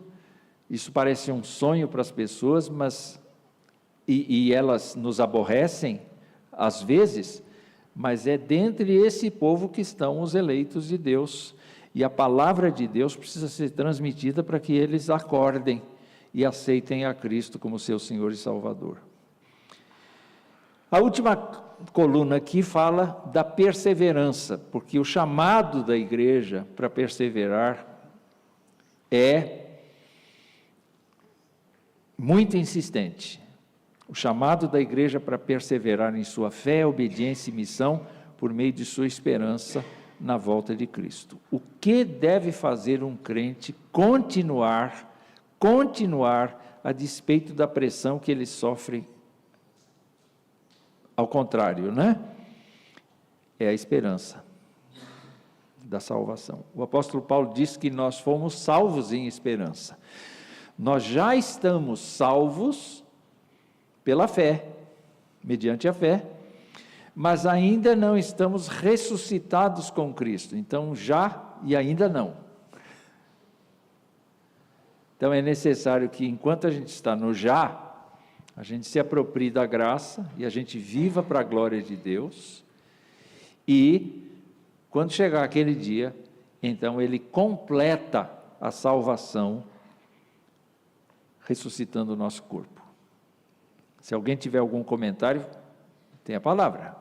isso parece um sonho para as pessoas, mas e elas nos aborrecem, às vezes, mas é dentre esse povo que estão os eleitos de Deus, e a palavra de Deus precisa ser transmitida para que eles acordem e aceitem a Cristo como seu Senhor e Salvador. A última coluna aqui fala da perseverança, porque o chamado da igreja para perseverar é muito insistente. O chamado da igreja para perseverar em sua fé, obediência e missão por meio de sua esperança na volta de Cristo. O que deve fazer um crente continuar a despeito da pressão que ele sofre? Ao contrário, né? É a esperança da salvação. O apóstolo Paulo diz que nós fomos salvos em esperança. Nós já estamos salvos pela fé, mediante a fé, mas ainda não estamos ressuscitados com Cristo. Então, já e ainda não. Então, é necessário que, enquanto a gente está no já, a gente se aproprie da graça e a gente viva para a glória de Deus. E, quando chegar aquele dia, então Ele completa a salvação, ressuscitando o nosso corpo. Se alguém tiver algum comentário, tem a palavra.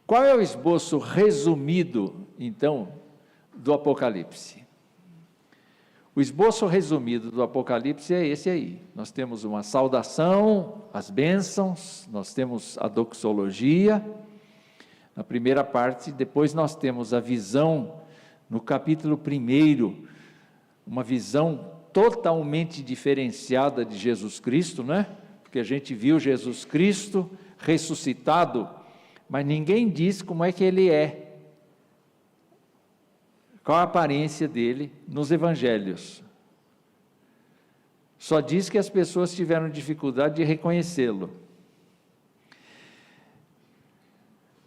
Qual é o esboço resumido, então, do Apocalipse? O esboço resumido do Apocalipse é esse aí. Nós temos uma saudação, as bênçãos, nós temos a doxologia, na primeira parte, depois nós temos a visão, no capítulo 1, uma visão totalmente diferenciada de Jesus Cristo, né? Porque a gente viu Jesus Cristo ressuscitado, mas ninguém diz como é que ele é, qual a aparência dele nos evangelhos. Só diz que as pessoas tiveram dificuldade de reconhecê-lo.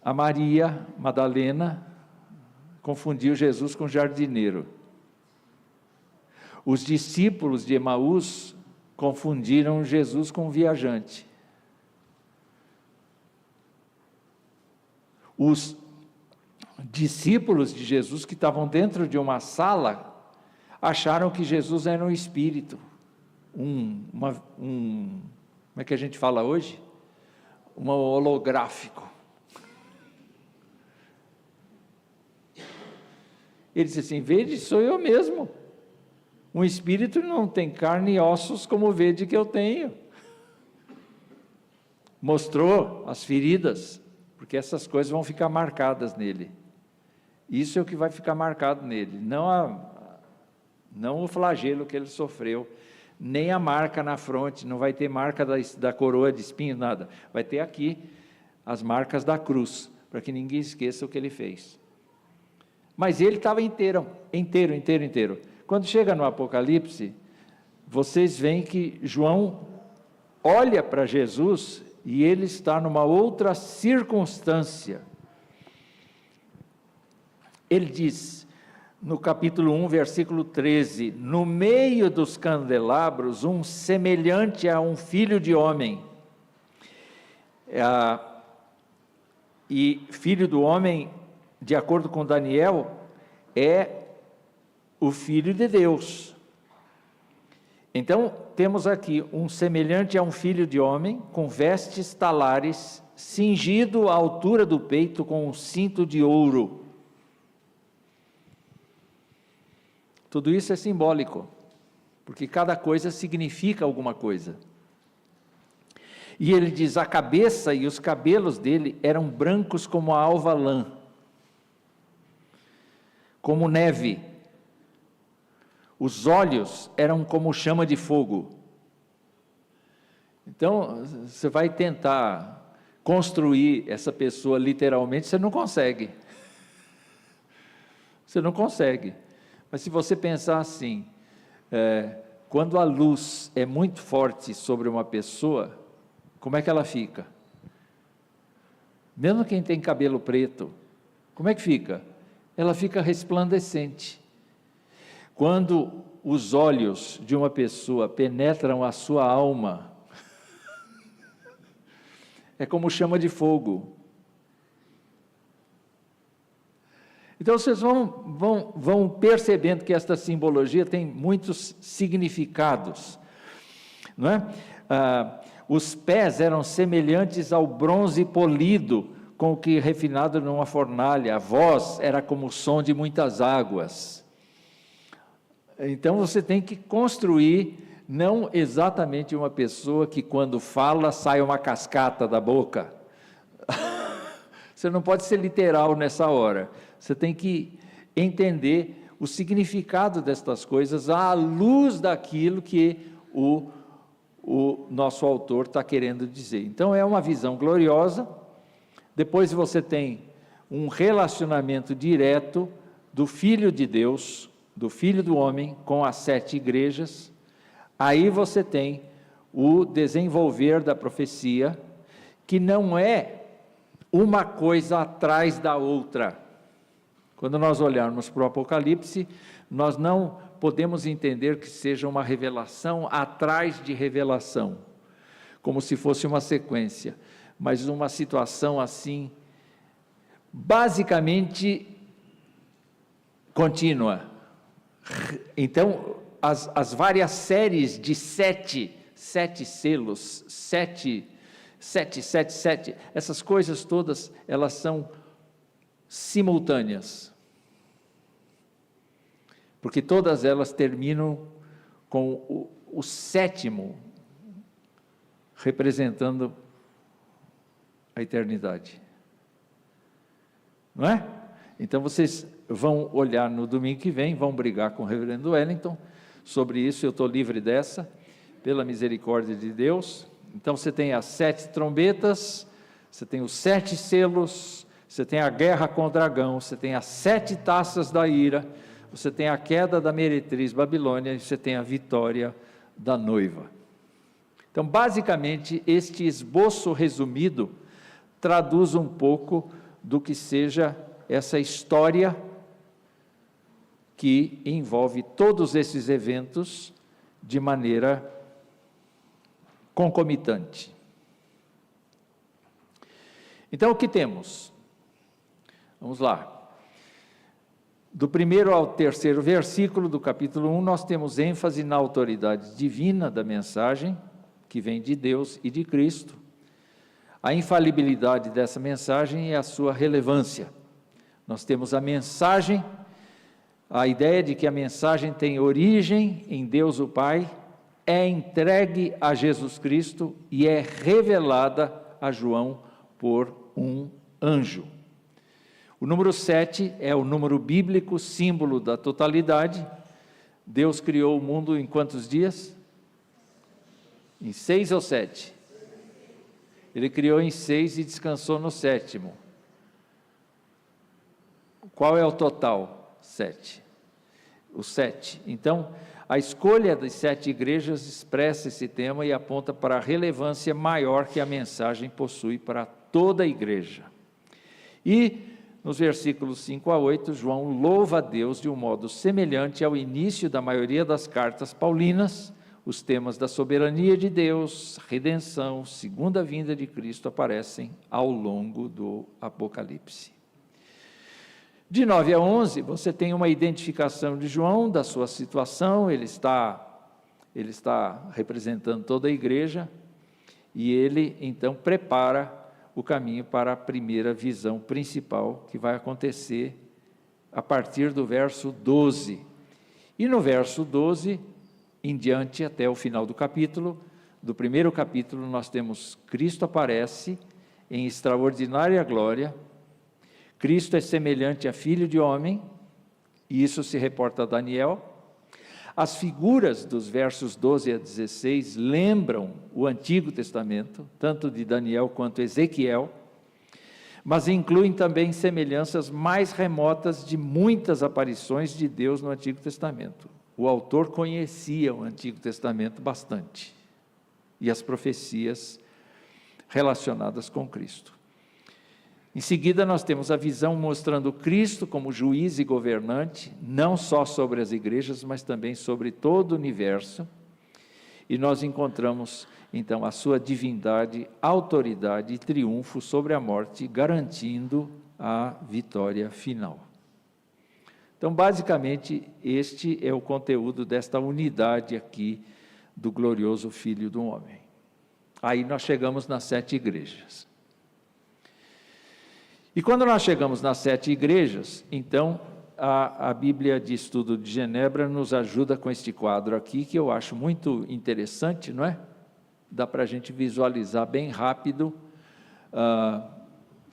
A Maria Madalena confundiu Jesus com jardineiro. Os discípulos de Emaús confundiram Jesus com viajante. Os discípulos de Jesus que estavam dentro de uma sala acharam que Jesus era um espírito, como é que a gente fala hoje? Um holográfico. Ele disse assim: vede, sou eu mesmo. Um espírito não tem carne e ossos como vede que eu tenho. Mostrou as feridas, porque essas coisas vão ficar marcadas nele. Isso é o que vai ficar marcado nele, não o flagelo que ele sofreu, nem a marca na fronte, não vai ter marca da coroa de espinho, nada. Vai ter aqui as marcas da cruz, para que ninguém esqueça o que ele fez. Mas ele estava inteiro. Quando chega no Apocalipse, vocês veem que João olha para Jesus e ele está numa outra circunstância. Ele diz, no capítulo 1, versículo 13, no meio dos candelabros, um semelhante a um filho de homem. E filho do homem, de acordo com Daniel, é o Filho de Deus. Então, temos aqui um semelhante a um filho de homem, com vestes talares, cingido à altura do peito com um cinto de ouro. Tudo isso é simbólico, porque cada coisa significa alguma coisa. E ele diz, a cabeça e os cabelos dele eram brancos como a alva lã, como neve. Os olhos eram como chama de fogo. Então, você vai tentar construir essa pessoa literalmente, você não consegue. Você não consegue. Mas se você pensar assim, quando a luz é muito forte sobre uma pessoa, como é que ela fica? Mesmo quem tem cabelo preto, como é que fica? Ela fica resplandecente. Quando os olhos de uma pessoa penetram a sua alma, é como chama de fogo. Então vocês vão percebendo que esta simbologia tem muitos significados, não é? Os pés eram semelhantes ao bronze polido, com o que refinado numa fornalha. A voz era como o som de muitas águas. Então você tem que construir, não exatamente uma pessoa que quando fala sai uma cascata da boca. Você não pode ser literal nessa hora. Você tem que entender o significado destas coisas à luz daquilo que o nosso autor está querendo dizer. Então é uma visão gloriosa. Depois você tem um relacionamento direto do Filho de Deus, do Filho do Homem, com as 7 igrejas. Aí você tem o desenvolver da profecia, que não é uma coisa atrás da outra. Quando nós olharmos para o Apocalipse, nós não podemos entender que seja uma revelação atrás de revelação, como se fosse uma sequência, mas uma situação assim, basicamente contínua. Então, as várias séries de 7 selos, 7, essas coisas todas, elas são simultâneas, porque todas elas terminam com o 7º, representando a eternidade, não é? Então vocês vão olhar no domingo que vem, vão brigar com o reverendo Wellington sobre isso. Eu estou livre dessa, pela misericórdia de Deus. Então você tem as 7 trombetas, você tem os 7 selos, você tem a guerra com o dragão, você tem as 7 taças da ira, você tem a queda da meretriz Babilônia e você tem a vitória da noiva. Então basicamente este esboço resumido traduz um pouco do que seja essa história que envolve todos esses eventos de maneira concomitante. Então, o que temos? Vamos lá. Do 1º ao 3º versículo do capítulo 1, nós temos ênfase na autoridade divina da mensagem, que vem de Deus e de Cristo, a infalibilidade dessa mensagem e a sua relevância. Nós temos a mensagem, a ideia de que a mensagem tem origem em Deus o Pai, é entregue a Jesus Cristo e é revelada a João por um anjo. O número 7 é o número bíblico, símbolo da totalidade. Deus criou o mundo em quantos dias? Em 6 ou 7? Ele criou em 6 e descansou no 7º. Qual é o total? 7. O 7. Então, a escolha das 7 igrejas expressa esse tema e aponta para a relevância maior que a mensagem possui para toda a igreja. E, nos versículos 5 a 8, João louva a Deus de um modo semelhante ao início da maioria das cartas paulinas. Os temas da soberania de Deus, redenção, segunda vinda de Cristo aparecem ao longo do Apocalipse. De 9 a 11, você tem uma identificação de João, da sua situação. Ele está representando toda a igreja, e ele, então, prepara o caminho para a primeira visão principal, que vai acontecer a partir do verso 12. E no verso 12, em diante, até o final do capítulo, do primeiro capítulo, nós temos Cristo aparece em extraordinária glória. Cristo é semelhante a filho de homem, e isso se reporta a Daniel. As figuras dos versos 12 a 16 lembram o Antigo Testamento, tanto de Daniel quanto Ezequiel, mas incluem também semelhanças mais remotas de muitas aparições de Deus no Antigo Testamento. O autor conhecia o Antigo Testamento bastante, e as profecias relacionadas com Cristo. Em seguida, nós temos a visão mostrando Cristo como juiz e governante, não só sobre as igrejas, mas também sobre todo o universo. E nós encontramos, então, a sua divindade, autoridade e triunfo sobre a morte, garantindo a vitória final. Então, basicamente, este é o conteúdo desta unidade aqui do glorioso Filho do Homem. Aí nós chegamos nas 7 igrejas. E quando nós chegamos nas 7 igrejas, então, a Bíblia de Estudo de Genebra nos ajuda com este quadro aqui, que eu acho muito interessante, não é? Dá para a gente visualizar bem rápido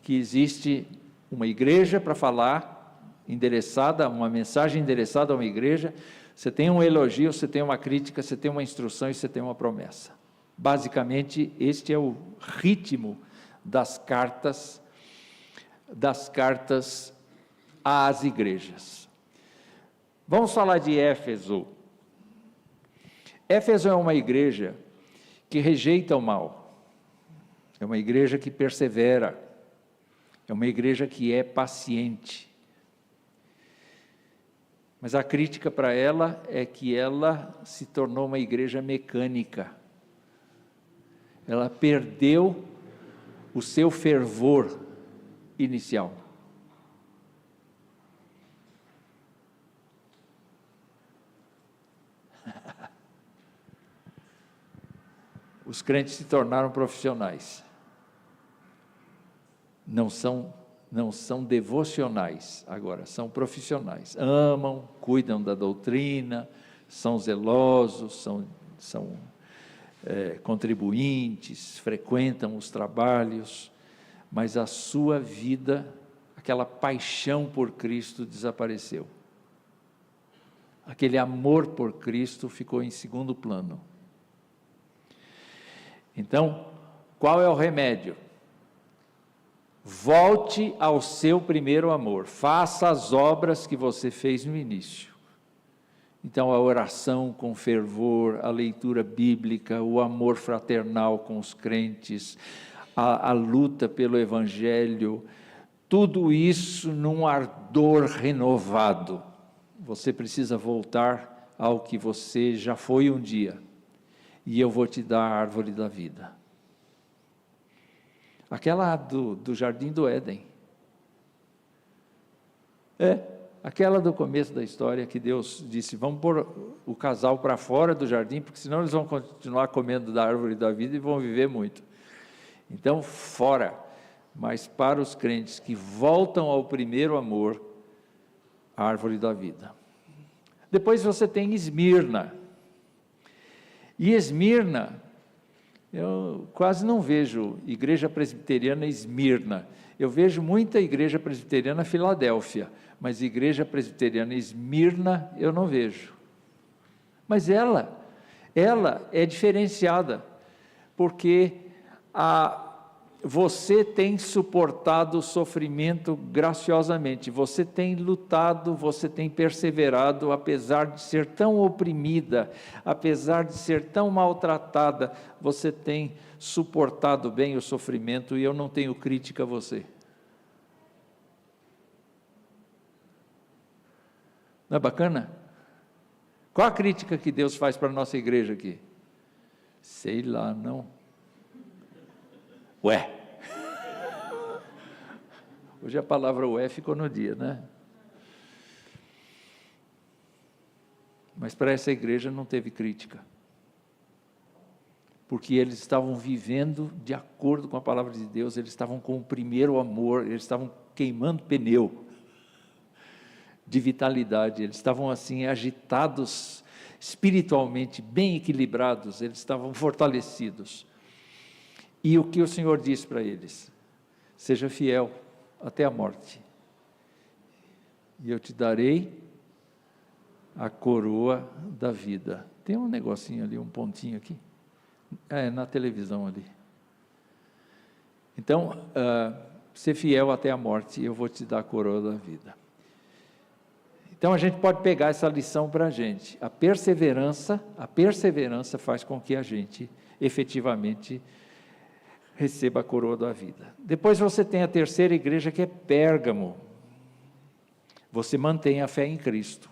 que existe uma igreja para falar, endereçada, uma mensagem endereçada a uma igreja. Você tem um elogio, você tem uma crítica, você tem uma instrução e você tem uma promessa. Basicamente, este é o ritmo das cartas às igrejas. Vamos falar de Éfeso. Éfeso é uma igreja que rejeita o mal, é uma igreja que persevera, é uma igreja que é paciente. Mas a crítica para ela é que ela se tornou uma igreja mecânica. Ela perdeu o seu fervor inicial. Os crentes se tornaram profissionais. Não são devocionais agora, são profissionais. Amam, cuidam da doutrina, são zelosos, são contribuintes, frequentam os trabalhos, mas a sua vida, aquela paixão por Cristo desapareceu. Aquele amor por Cristo ficou em segundo plano. Então, qual é o remédio? Volte ao seu primeiro amor, faça as obras que você fez no início. Então, a oração com fervor, a leitura bíblica, o amor fraternal com os crentes, a luta pelo Evangelho, tudo isso num ardor renovado. Você precisa voltar ao que você já foi um dia, e eu vou te dar a árvore da vida. Aquela do Jardim do Éden. Aquela do começo da história, que Deus disse, vamos pôr o casal para fora do jardim, porque senão eles vão continuar comendo da árvore da vida e vão viver muito. Então, fora. Mas para os crentes que voltam ao primeiro amor, a árvore da vida. Depois você tem Esmirna. E Esmirna, eu quase não vejo igreja presbiteriana Esmirna. Eu vejo muita igreja presbiteriana Filadélfia, mas igreja presbiteriana Esmirna eu não vejo. Mas ela é diferenciada, porque você tem suportado o sofrimento graciosamente, você tem lutado, você tem perseverado, apesar de ser tão oprimida, apesar de ser tão maltratada, você tem suportado bem o sofrimento, e eu não tenho crítica a você. Não é bacana? Qual a crítica que Deus faz para a nossa igreja aqui? Sei lá, não. Ué. Hoje a palavra ué ficou no dia, né? Mas para essa igreja não teve crítica. Porque eles estavam vivendo de acordo com a palavra de Deus, eles estavam com o primeiro amor, eles estavam queimando pneu de vitalidade, eles estavam assim agitados, espiritualmente bem equilibrados, eles estavam fortalecidos. E o que o Senhor disse para eles? Seja fiel até a morte, e eu te darei a coroa da vida. Tem um negocinho ali, um pontinho aqui, na televisão ali. Então, ser fiel até a morte, e eu vou te dar a coroa da vida. Então a gente pode pegar essa lição para a gente. A perseverança faz com que a gente efetivamente receba a coroa da vida. Depois você tem a terceira igreja, que é Pérgamo. Você mantém a fé em Cristo.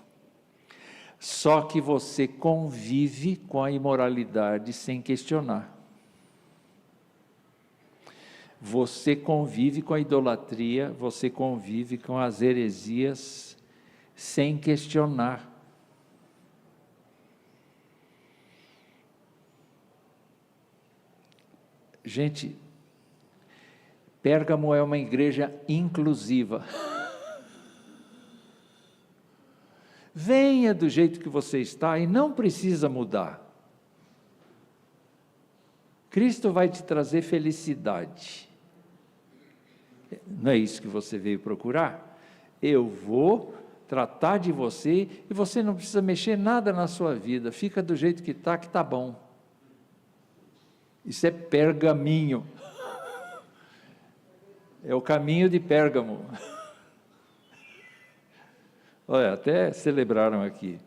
Só que você convive com a imoralidade sem questionar. Você convive com a idolatria, você convive com as heresias sem questionar. Gente, Pérgamo é uma igreja inclusiva. Venha do jeito que você está e não precisa mudar. Cristo vai te trazer felicidade. Não é isso que você veio procurar? Eu vou tratar de você e você não precisa mexer nada na sua vida. Fica do jeito que está bom. Isso é pergaminho. É o caminho de Pérgamo. Olha, até celebraram aqui.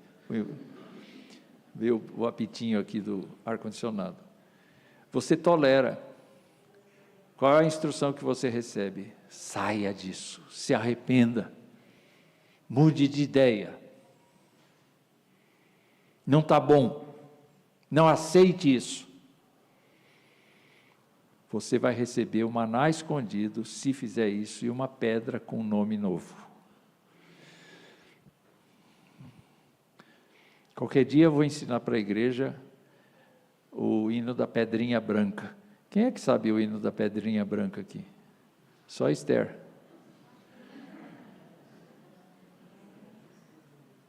Veio o apitinho aqui do ar-condicionado. Você tolera. Qual é a instrução que você recebe? Saia disso, se arrependa, mude de ideia. Não está bom, não aceite isso. Você vai receber o maná escondido, se fizer isso, e uma pedra com um nome novo. Qualquer dia eu vou ensinar para a igreja o hino da pedrinha branca. Quem é que sabe o hino da pedrinha branca aqui? Só Esther.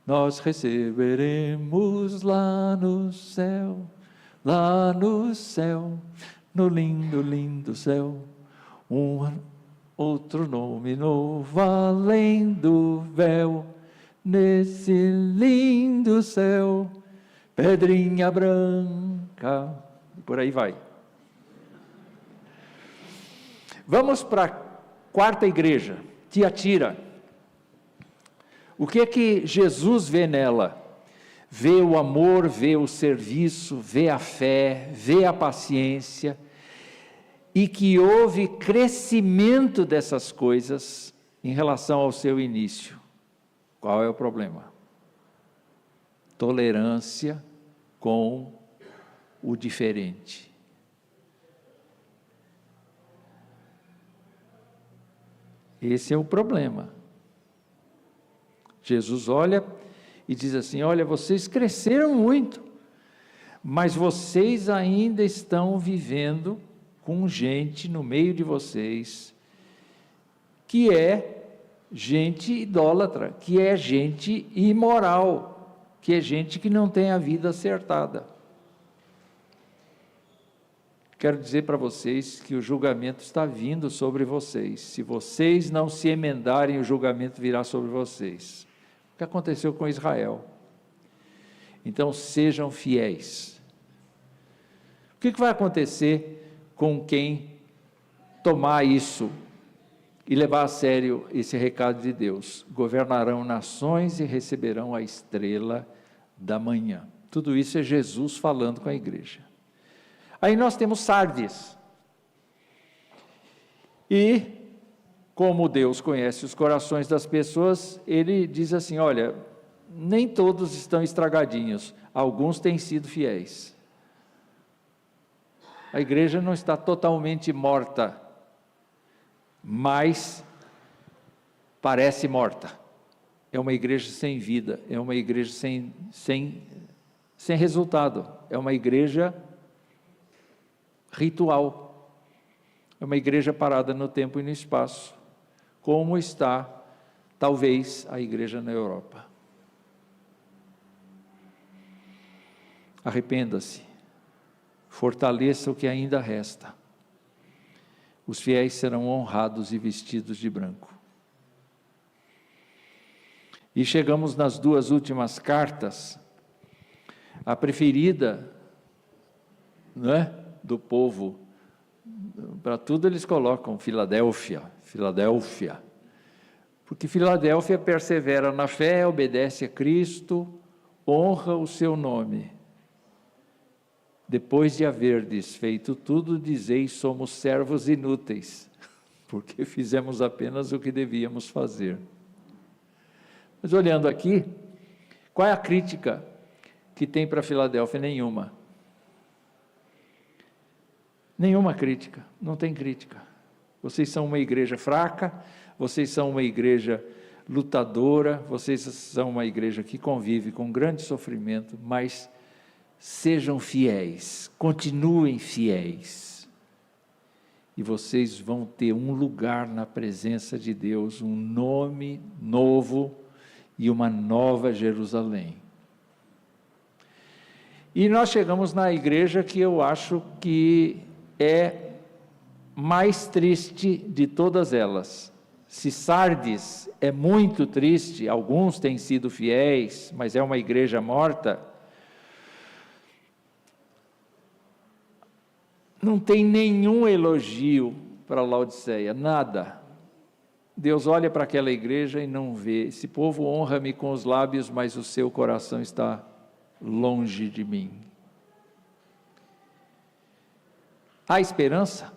Nós receberemos lá no céu, no lindo, lindo céu, um outro nome novo além do véu, nesse lindo céu, pedrinha branca, e por aí vai. Vamos para a quarta igreja, Tiatira. O que é que Jesus vê nela? Vê o amor, vê o serviço, vê a fé, vê a paciência, e que houve crescimento dessas coisas em relação ao seu início. Qual é o problema? Tolerância com o diferente. Esse é o problema. Jesus olha e diz assim: olha, vocês cresceram muito, mas vocês ainda estão vivendo com gente no meio de vocês, que é gente idólatra, que é gente imoral, que é gente que não tem a vida acertada. Quero dizer para vocês que o julgamento está vindo sobre vocês. Se vocês não se emendarem, o julgamento virá sobre vocês. O que aconteceu com Israel? Então, sejam fiéis. O que vai acontecer com quem tomar isso e levar a sério esse recado de Deus? Governarão nações e receberão a estrela da manhã. Tudo isso é Jesus falando com a igreja. Aí nós temos Sardes. E, como Deus conhece os corações das pessoas, ele diz assim: olha, nem todos estão estragadinhos, alguns têm sido fiéis. A igreja não está totalmente morta, mas parece morta. É uma igreja sem vida, é uma igreja sem resultado, é uma igreja ritual, é uma igreja parada no tempo e no espaço, como está, talvez, a igreja na Europa. Arrependa-se, fortaleça o que ainda resta. Os fiéis serão honrados e vestidos de branco. E chegamos nas duas últimas cartas, a preferida, não é? Do povo. Para tudo eles colocam Filadélfia, Filadélfia. Porque Filadélfia persevera na fé, obedece a Cristo, honra o seu nome. Depois de haverdes feito tudo, dizeis: somos servos inúteis, porque fizemos apenas o que devíamos fazer. Mas olhando aqui, qual é a crítica que tem para Filadélfia? Nenhuma. Nenhuma crítica, não tem crítica. Vocês são uma igreja fraca, vocês são uma igreja lutadora, vocês são uma igreja que convive com grande sofrimento, mas sejam fiéis, continuem fiéis. E vocês vão ter um lugar na presença de Deus, um nome novo e uma nova Jerusalém. E nós chegamos na igreja que eu acho que é mais triste de todas elas. Se Sardes é muito triste, alguns têm sido fiéis, mas é uma igreja morta, não tem nenhum elogio para Laodiceia, nada. Deus olha para aquela igreja e não vê: esse povo honra-me com os lábios, mas o seu coração está longe de mim. Há esperança?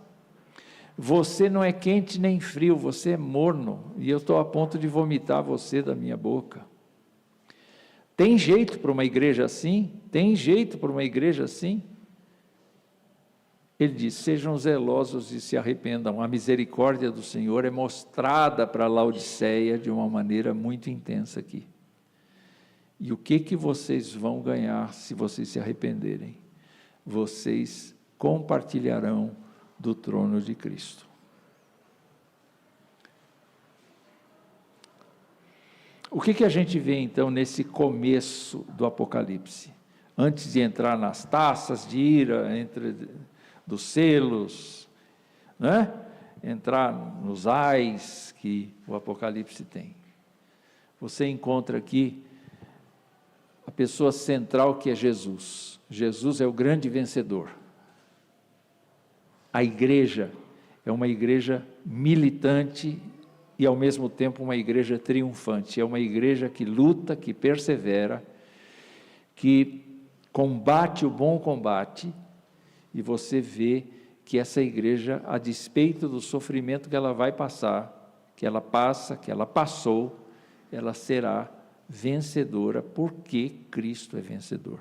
Você não é quente nem frio, você é morno, e eu estou a ponto de vomitar você da minha boca. Tem jeito para uma igreja assim? Tem jeito para uma igreja assim? Ele diz: sejam zelosos e se arrependam. A misericórdia do Senhor é mostrada para Laodiceia de uma maneira muito intensa aqui. E o que vocês vão ganhar se vocês se arrependerem? Vocês compartilharão do trono de Cristo. O que a gente vê então nesse começo do Apocalipse? Antes de entrar nas taças de ira, dos selos, né? Entrar nos ais que o Apocalipse tem. Você encontra aqui a pessoa central, que é Jesus. Jesus é o grande vencedor. A igreja é uma igreja militante e ao mesmo tempo uma igreja triunfante. É uma igreja que luta, que persevera, que combate o bom combate. E você vê que essa igreja, a despeito do sofrimento que ela vai passar, que ela passa, que ela passou, ela será vencedora, porque Cristo é vencedor.